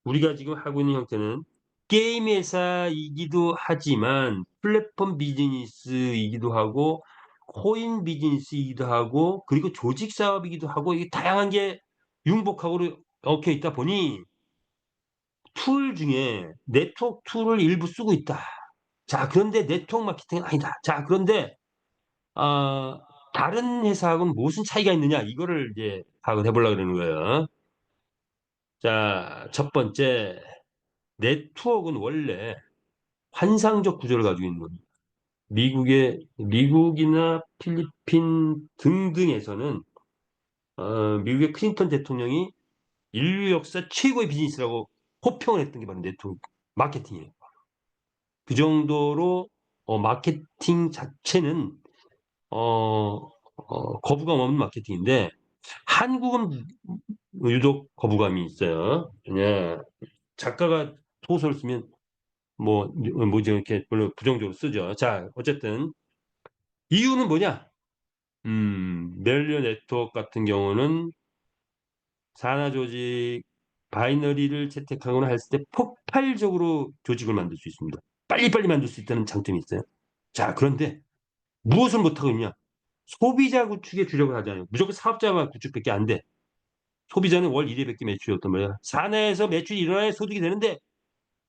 우리가 지금 하고 있는 형태는 게임 회사이기도 하지만 플랫폼 비즈니스이기도 하고 코인 비즈니스이기도 하고 그리고 조직 사업이기도 하고 이게 다양한 게 융복하고 얽혀 있다 보니 툴 중에 네트워크 툴을 일부 쓰고 있다. 자, 그런데 네트워크 마케팅은 아니다. 자, 그런데 아, 다른 회사하고는 무슨 차이가 있느냐? 이거를 이제 파악을 해보려고 그러는 거예요. 자, 첫 번째, 네트워크는 원래 환상적 구조를 가지고 있는 겁니다. 미국이나 필리핀 등등에서는 미국의 클린턴 대통령이 인류 역사 최고의 비즈니스라고 호평을 했던 게 바로 네트워크 마케팅이에요. 그 정도로 마케팅 자체는 거부감 없는 마케팅인데 한국은 유독 거부감이 있어요. 그냥 작가가 소설을 쓰면 뭐지 이렇게 별로 부정적으로 쓰죠. 자, 어쨌든 이유는 뭐냐? 멜리오 네트워크 같은 경우는 산하 조직 바이너리를 채택하거나 했을 때 폭발적으로 조직을 만들 수 있습니다. 빨리빨리 만들 수 있다는 장점이 있어요. 자, 그런데 무엇을 못하고 있냐? 소비자 구축에 주력을 하잖아요. 무조건 사업자 구축밖에 안 돼. 소비자는 월 1회밖에 매출이 없단 말이야. 사내에서 매출이 일어나야 소득이 되는데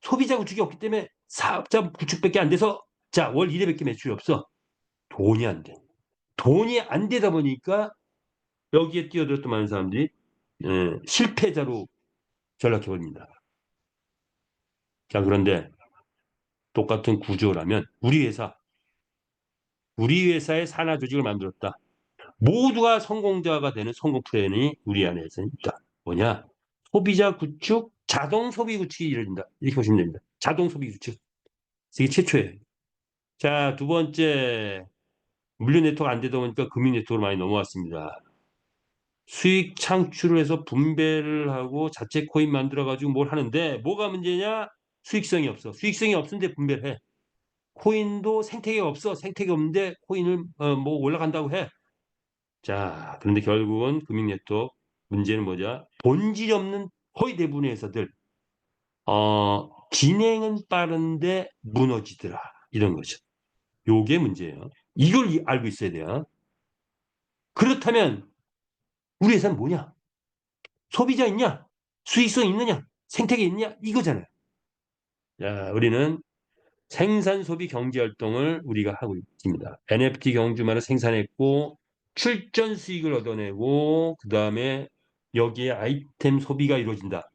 소비자 구축이 없기 때문에 사업자 구축밖에 안 돼서 자, 월 1회밖에 매출이 없어. 돈이 안 돼. 돈이 안 되다 보니까 여기에 뛰어들었던 많은 사람들이 실패자로 전락해버립니다. 자, 그런데 똑같은 구조라면 우리 회사의 산하 조직을 만들었다. 모두가 성공자가 되는 성공 플랜이 우리 안에서 있다. 뭐냐? 소비자 구축, 자동 소비 구축이 이루어진다. 이렇게 보시면 됩니다. 자동 소비 구축. 이게 최초예요. 자, 두 번째, 물류 네트워크 안 되다 보니까 금융 네트워크로 많이 넘어왔습니다. 수익 창출을 해서 분배를 하고 자체 코인 만들어가지고 뭘 하는데 뭐가 문제냐? 수익성이 없어. 수익성이 없는데 분배를 해. 코인도 생태계가 없어. 생태계 없는데 코인을 뭐 올라간다고 해. 자, 그런데 결국은 금융 네트워크 문제는 뭐냐? 본질 없는 거의 대부분의 회사들 진행은 빠른데 무너지더라. 이런 거죠. 요게 문제예요. 이걸 알고 있어야 돼요. 그렇다면 우리 회사는 뭐냐? 소비자 있냐? 수익성 있느냐? 생태계 있냐? 이거잖아요. 자, 우리는 생산 소비 경제 활동을 우리가 하고 있습니다. NFT 경주만을 생산했고 출전 수익을 얻어내고 그 다음에 여기에 아이템 소비가 이루어진다.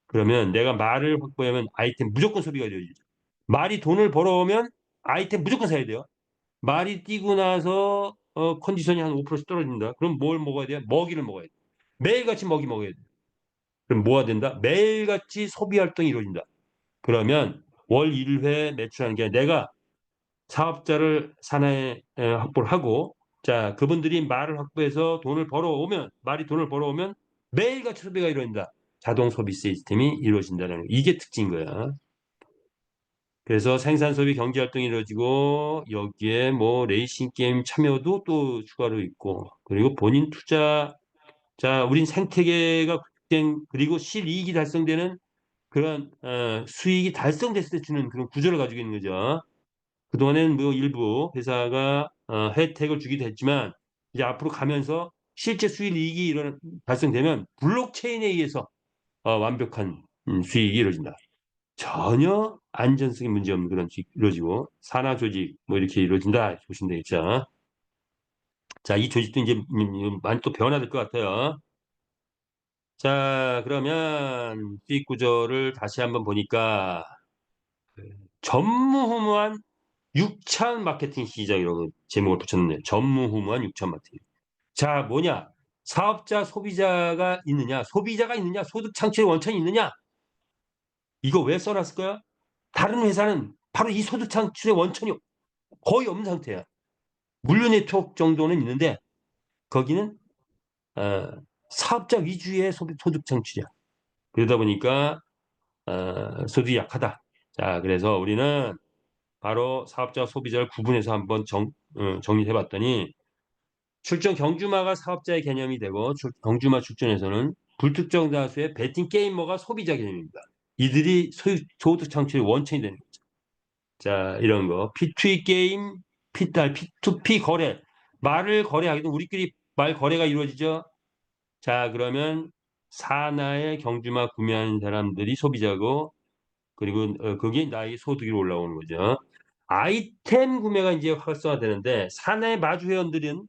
그러면 내가 말을 확보하면 아이템 무조건 소비가 이루어지죠. 말이 돈을 벌어오면 아이템 무조건 사야 돼요. 말이 뛰고 나서 컨디션이 한 5%씩 떨어진다. 그럼 뭘 먹어야 돼요? 먹이를 먹어야 돼요. 매일같이 먹이 먹어야 돼요. 그럼 뭐가 된다? 매일같이 소비 활동이 이루어진다. 그러면 월 1회 매출하는 게 내가 사업자를 사나에 확보를 하고 자 그분들이 말을 확보해서 돈을 벌어오면 말이 돈을 벌어오면 매일같이 소비가 이루어진다. 자동 소비 시스템이 이루어진다는 이게 특징인 거야. 그래서 생산 소비 경제 활동이 이루어지고 여기에 뭐 레이싱 게임 참여도 또 추가로 있고 그리고 본인 투자 자 우린 생태계가 국생 그리고 실이익이 달성되는 그런 수익이 달성됐을 때 주는 그런 구조를 가지고 있는 거죠. 그동안에는 뭐 일부 회사가 혜택을 주기도 했지만 이제 앞으로 가면서 실제 수익 이익이 발생되면 블록체인에 의해서 완벽한 수익이 이루어진다. 전혀 안전성이 문제없는 그런 수익이 이루어지고 산하 조직 뭐 이렇게 이루어진다 보시면 되겠죠. 자, 이 조직도 이제 많이 또 변화될 것 같아요. 자, 그러면 수익 구조를 다시 한번 보니까 전무후무한 6차 마케팅 시장이라고 제목을 붙였는데 전무후무한 6차 마케팅. 자, 뭐냐? 사업자, 소비자가 있느냐? 소비자가 있느냐? 소득 창출의 원천이 있느냐? 이거 왜 써놨을까요? 다른 회사는 바로 이 소득 창출의 원천이 거의 없는 상태야. 물류 네트워크 정도는 있는데 거기는 어, 사업자 위주의 소득 창출이야. 그러다 보니까 소득이 약하다. 자, 그래서 우리는 바로 사업자 소비자를 구분해서 한번 정리해 봤더니 출전 경주마가 사업자의 개념이 되고 경주마 출전에서는 불특정 다수의 베팅 게이머가 소비자 개념입니다. 이들이 소득 창출의 원천이 되는 거죠. 자, 이런 거 P2E 게임, P2P 거래 말을 거래하기도 우리끼리 말 거래가 이루어지죠. 자, 그러면 사나의 경주마 구매하는 사람들이 소비자고 그리고 거기에 나의 소득이 올라오는 거죠. 아이템 구매가 이제 활성화되는데 사내 마주 회원들은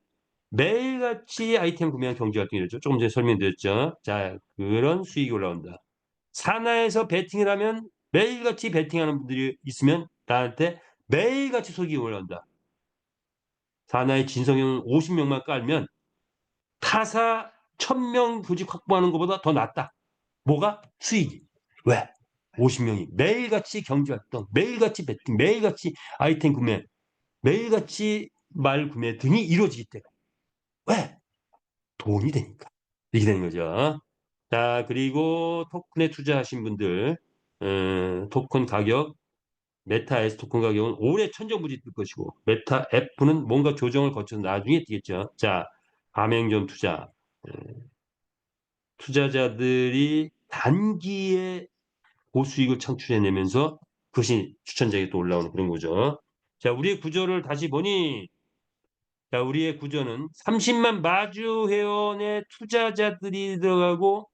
매일같이 아이템 구매한 경제 활동이죠. 조금 전에 설명드렸죠. 자, 그런 수익이 올라온다. 사나에서 베팅을 하면 매일같이 베팅하는 분들이 있으면 나한테 매일같이 수익이 올라온다. 사나의 진성형 50명만 깔면 타사 1000명 조직 확보하는 것보다 더 낫다. 뭐가? 수익이. 왜? 50명이 매일같이 경제활동, 매일같이 베팅, 매일같이 아이템 구매, 매일같이 말 구매 등이 이루어지기 때문에. 왜? 돈이 되니까. 이렇게 되는 거죠. 자, 그리고 토큰에 투자하신 분들, 토큰 가격, 메타 S 토큰 가격은 올해 천정부지 뜰 것이고, 메타 F는 뭔가 조정을 거쳐서 나중에 뛰겠죠. 자, 가맹점 투자. 투자자들이 단기에 고수익을 창출해내면서 그것이 추천작에 또 올라오는 그런 거죠. 자, 우리의 구조를 다시 보니, 자, 우리의 구조는 30만 마주 회원의 투자자들이 들어가고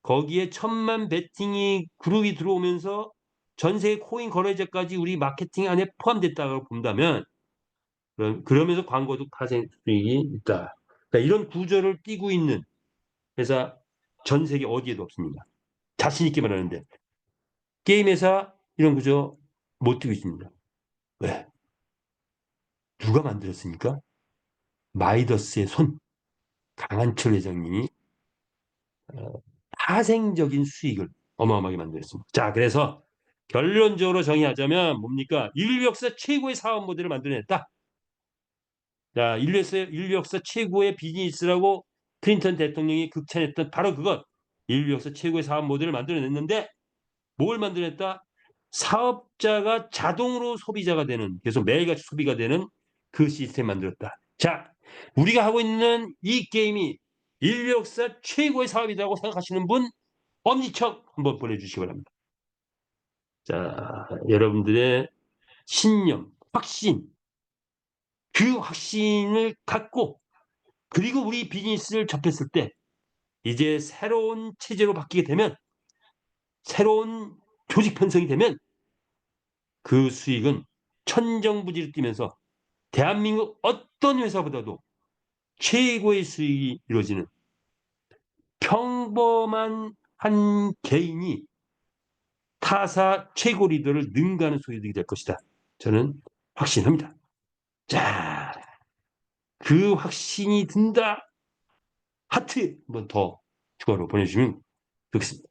거기에 1000만 베팅이 그룹이 들어오면서 전 세계 코인 거래제까지 우리 마케팅 안에 포함됐다고 본다면 그러면서 광고도 파생 수익이 있다. 그러니까 이런 구조를 띠고 있는 회사 전 세계 어디에도 없습니다. 자신 있게 말하는데 게임 회사 이런 구조 못 띄고 있습니다. 왜? 누가 만들었습니까? 마이더스의 손 강한철 회장님이 파생적인 수익을 어마어마하게 만들었습니다. 자, 그래서 결론적으로 정의하자면 뭡니까? 인류 역사 최고의 사업 모델을 만들어냈다. 자, 인류 역사 최고의 비즈니스라고 클린턴 대통령이 극찬했던 바로 그것. 인류 역사 최고의 사업 모델을 만들어냈는데 뭘 만들어냈다? 사업자가 자동으로 소비자가 되는, 계속 매일같이 소비가 되는 그 시스템 만들었다. 자, 우리가 하고 있는 이 게임이 인류 역사 최고의 사업이라고 생각하시는 분 엄지척 한번 보내주시기 바랍니다. 자, 여러분들의 신념, 확신, 그 확신을 갖고, 그리고 우리 비즈니스를 접했을 때 이제 새로운 체제로 바뀌게 되면, 새로운 조직 편성이 되면 그 수익은 천정부지를 뛰면서 대한민국 어떤 회사보다도 최고의 수익이 이루어지는, 평범한 한 개인이 타사 최고 리더를 능가하는 소유들이 될 것이다. 저는 확신합니다. 자, 그 확신이 든다. 하트 한번 더 추가로 보내주시면 좋겠습니다.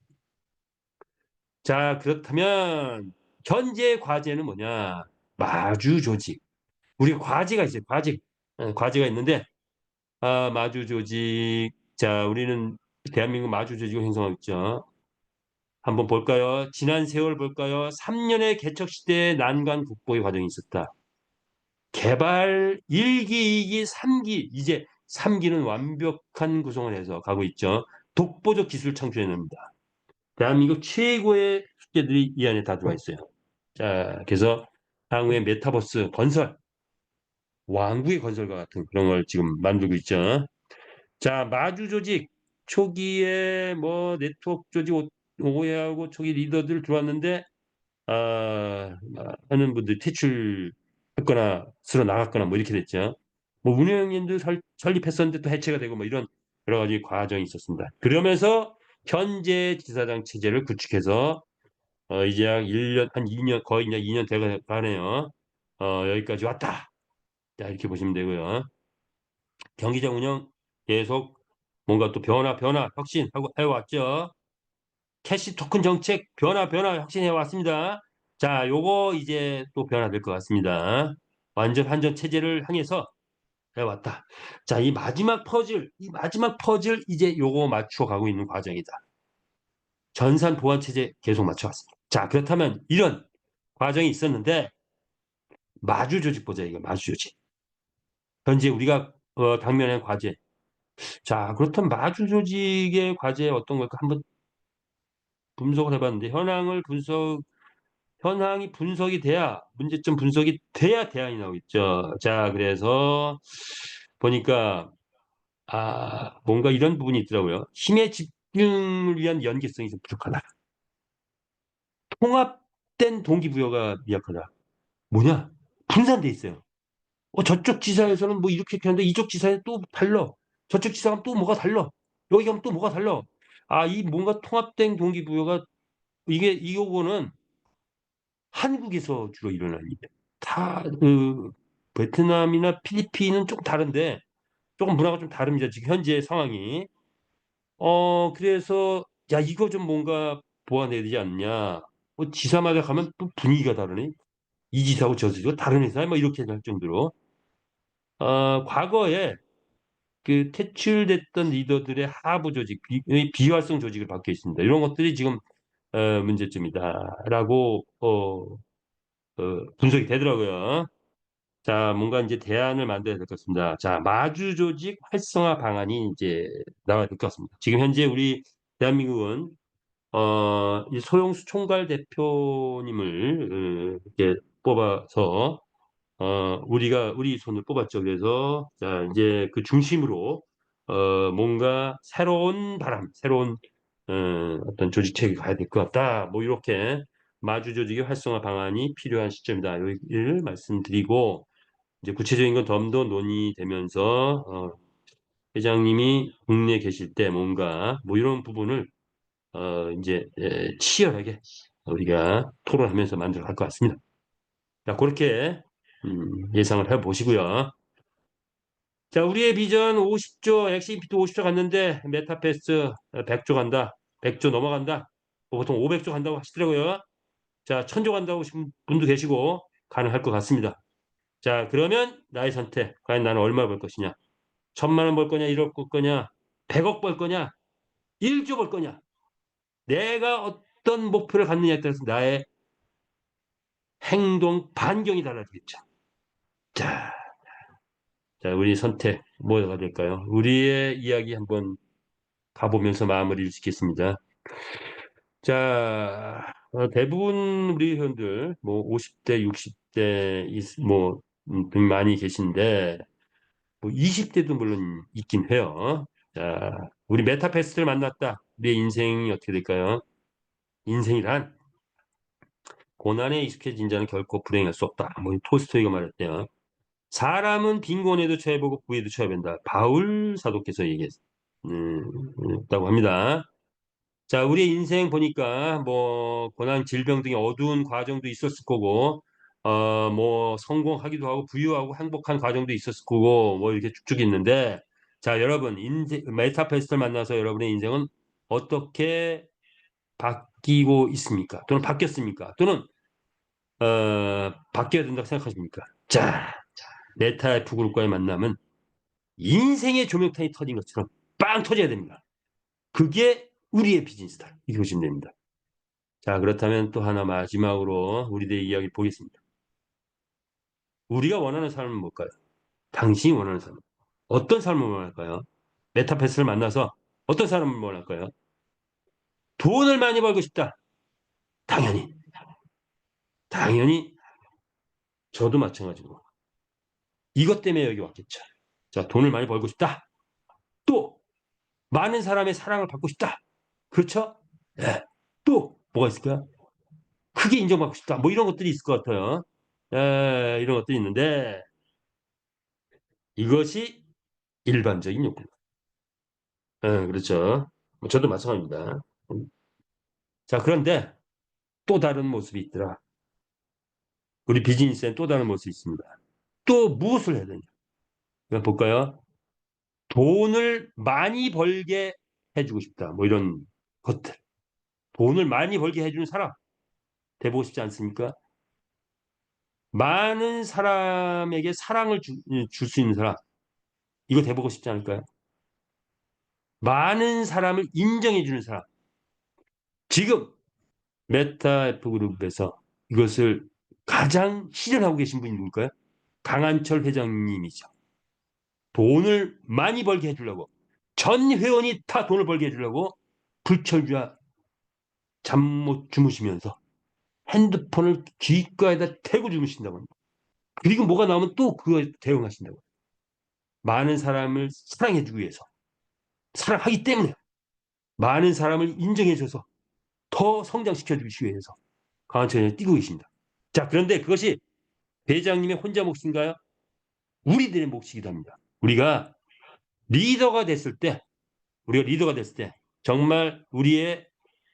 자, 그렇다면 현재 과제는 뭐냐? 마주 조직. 우리가 과제가 있어요. 과제가 있는데, 마주 조직. 자, 우리는 대한민국 마주 조직을 형성하고 있죠. 한번 볼까요? 지난 세월 볼까요? 3년의 개척 시대의 난관 극복의 과정이 있었다. 개발 1기, 2기, 3기, 이제 3기는 완벽한 구성을 해서 가고 있죠. 독보적 기술 창출해냅니다. 대한민국 최고의 숙제들이 이 안에 다 들어와 있어요. 자, 그래서 향후에 메타버스 건설, 왕국의 건설과 같은 그런 걸 지금 만들고 있죠. 자, 마주 조직, 초기에 뭐 네트워크 조직 오해하고 초기 리더들 들어왔는데, 하는 분들 퇴출했거나 쓸어 나갔거나 뭐 이렇게 됐죠. 뭐 운영인들 설립했었는데 또 해체가 되고 뭐 이런 여러 가지 과정이 있었습니다. 그러면서 현재 지사장 체제를 구축해서 이제 약 1년, 한 2년, 거의 이제 2년 돼가 가네요. 여기까지 왔다. 자, 이렇게 보시면 되고요. 경기장 운영 계속 뭔가 또 변화, 혁신하고 해왔죠. 캐시 토큰 정책 변화 혁신해 왔습니다. 자, 요거 이제 또 변화될 것 같습니다. 완전 한전 체제를 향해서 해왔다. 자, 이 마지막 퍼즐 이제 요거 맞춰 가고 있는 과정이다. 전산 보안 체제 계속 맞춰왔습니다. 자, 그렇다면 이런 과정이 있었는데 마주 조직 보자. 이거 마주 조직. 현재 우리가 당면한 과제. 자, 그렇다면 마주 조직의 과제 어떤 걸까 한번 분석을 해봤는데, 현황이 분석이 돼야, 문제점 분석이 돼야 대안이 나오겠죠. 자, 그래서 보니까 뭔가 이런 부분이 있더라고요. 힘의 집중을 위한 연계성이 좀 부족하다. 통합된 동기부여가 미약하다. 뭐냐? 분산돼 있어요. 저쪽 지사에서는 뭐 이렇게 하는데 이쪽 지사에 또 달라. 저쪽 지사가 또 뭐가 달라. 여기 가면 또 뭐가 달라. 이 뭔가 통합된 동기부여가, 이거는 한국에서 주로 일어나는 일이에요. 베트남이나 필리핀은 조금 다른데, 조금 문화가 좀 다릅니다. 지금 현재 상황이. 그래서, 야, 이거 좀 뭔가 보완해야 되지 않냐. 지사마다 가면 또 분위기가 다르네. 이 지사하고 저 지사가 다른 회사에 막 이렇게 할 정도로. 과거에 그 퇴출됐던 리더들의 하부 조직, 비활성 조직을 바뀌어 있습니다. 이런 것들이 지금 문제점이다라고 분석이 되더라고요. 자, 뭔가 이제 대안을 만들어야 될 것 같습니다. 자, 마주 조직 활성화 방안이 이제 나와야 될 것 같습니다. 지금 현재 우리 대한민국은 이 소영수 총괄 대표님을 이렇게 뽑아서 우리 손을 뽑았죠. 그래서 자, 이제 그 중심으로 뭔가 새로운 바람, 새로운 어떤 조직체계 가야 될 것 같다. 뭐 이렇게 마주 조직의 활성화 방안이 필요한 시점이다. 여기를 말씀드리고, 이제 구체적인 건 좀 더 논의되면서 회장님이 국내에 계실 때 뭔가 뭐 이런 부분을 이제 치열하게 우리가 토론하면서 만들어 갈 것 같습니다. 자, 그렇게 예상을 해보시고요. 자, 우리의 비전 50조, 엑스 임피트 50조 갔는데 메타버스 100조 간다. 100조 넘어간다. 보통 500조 간다고 하시더라고요. 자, 1000조 간다고 하시는 분도 계시고 가능할 것 같습니다. 자, 그러면 나의 선택. 과연 나는 얼마 벌 것이냐? 1000만 원 벌 거냐? 1억 벌 거냐? 100억 벌 거냐? 1조 벌 거냐? 내가 어떤 목표를 갖느냐에 따라서 나의 행동 반경이 달라지겠죠. 자, 자, 우리 선택 뭐가 될까요? 우리의 이야기 한번 가보면서 마무리를 짓겠습니다. 자, 대부분 우리 회원들 뭐 50대, 60대 뭐 많이 계신데 뭐 20대도 물론 있긴 해요. 자, 우리 메타패스를 만났다. 우리의 인생이 어떻게 될까요? 인생이란 고난에 익숙해진 자는 결코 불행할 수 없다. 뭐 톨스토이가 말했대요. 사람은 빈곤에도 처해보고 부에도 처해본다. 바울 사도께서 얘기했다고 합니다. 자, 우리 인생 보니까 뭐 고난, 질병 등의 어두운 과정도 있었을 거고, 뭐 성공하기도 하고 부유하고 행복한 과정도 있었을 거고, 뭐 이렇게 쭉쭉 있는데, 자, 여러분 인생 메타페스트를 만나서 여러분의 인생은 어떻게 바뀌고 있습니까? 또는 바뀌었습니까? 또는 바뀌어야 된다고 생각하십니까? 자, 메타 F 그룹과의 만남은 인생의 조명탄이 터진 것처럼 빵 터져야 됩니다. 그게 우리의 비즈니스다. 이렇게 보시면 됩니다. 자, 그렇다면 또 하나 마지막으로 우리들의 이야기 보겠습니다. 우리가 원하는 삶은 뭘까요? 당신이 원하는 삶. 어떤 삶을 원할까요? 메타패스를 만나서 어떤 삶을 원할까요? 돈을 많이 벌고 싶다. 당연히. 당연히 저도 마찬가지고. 이것 때문에 여기 왔겠죠. 자, 돈을 많이 벌고 싶다. 또 많은 사람의 사랑을 받고 싶다. 그렇죠? 네. 또 뭐가 있을까요? 크게 인정받고 싶다. 뭐 이런 것들이 있을 것 같아요. 이런 것들이 있는데 이것이 일반적인 욕구. 그렇죠. 뭐 저도 마찬가지입니다. 자, 그런데 또 다른 모습이 있더라. 우리 비즈니스엔 또 다른 모습이 있습니다. 또 무엇을 해야 되냐? 그냥 볼까요? 돈을 많이 벌게 해주고 싶다. 뭐 이런 것들. 돈을 많이 벌게 해주는 사람 돼보고 싶지 않습니까? 많은 사람에게 사랑을 줄 수 있는 사람. 이거 돼보고 싶지 않을까요? 많은 사람을 인정해주는 사람. 지금 메타 F그룹에서 이것을 가장 실현하고 계신 분이 누굴까요? 강한철 회장님이죠. 돈을 많이 벌게 해주려고 전 회원이 다 돈을 벌게 해주려고 불철주야 잠 못 주무시면서 핸드폰을 귓가에다 대고 주무신다고 합니다. 그리고 뭐가 나오면 또 그거에 대응하신다고. 많은 사람을 사랑해주기 위해서, 사랑하기 때문에 많은 사람을 인정해줘서 더 성장시켜주기 위해서 강한철이 뛰고 계십니다. 자, 그런데 그것이 회장님의 혼자 몫인가요? 우리들의 몫이기도 합니다. 우리가 리더가 됐을 때 정말 우리의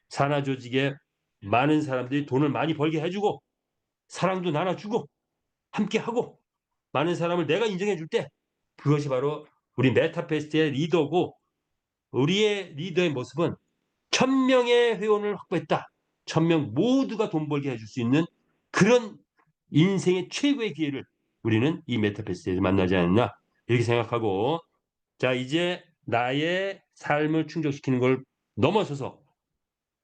산하 조직에 많은 사람들이 돈을 많이 벌게 해주고 사랑도 나눠주고 함께하고 많은 사람을 내가 인정해 줄 때 그것이 바로 우리 메타페스트의 리더고 우리의 리더의 모습은 1000명의 회원을 확보했다. 1000명 모두가 돈 벌게 해줄 수 있는 그런 인생의 최고의 기회를 우리는 이 메타페스트에서 만나지 않았나 이렇게 생각하고 자 이제 나의 삶을 충족시키는 걸 넘어서서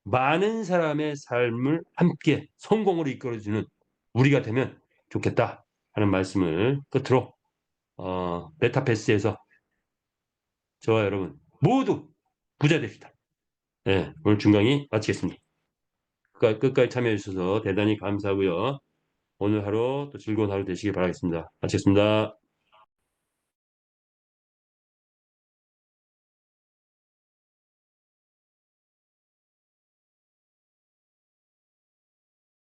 많은 사람의 삶을 함께 성공으로 이끌어주는 우리가 되면 좋겠다 하는 말씀을 끝으로 메타패스에서 저와 여러분 모두 부자 됩시다. 네, 오늘 중강의 마치겠습니다. 끝까지 참여해 주셔서 대단히 감사하고요. 오늘 하루 또 즐거운 하루 되시길 바라겠습니다. 마치겠습니다.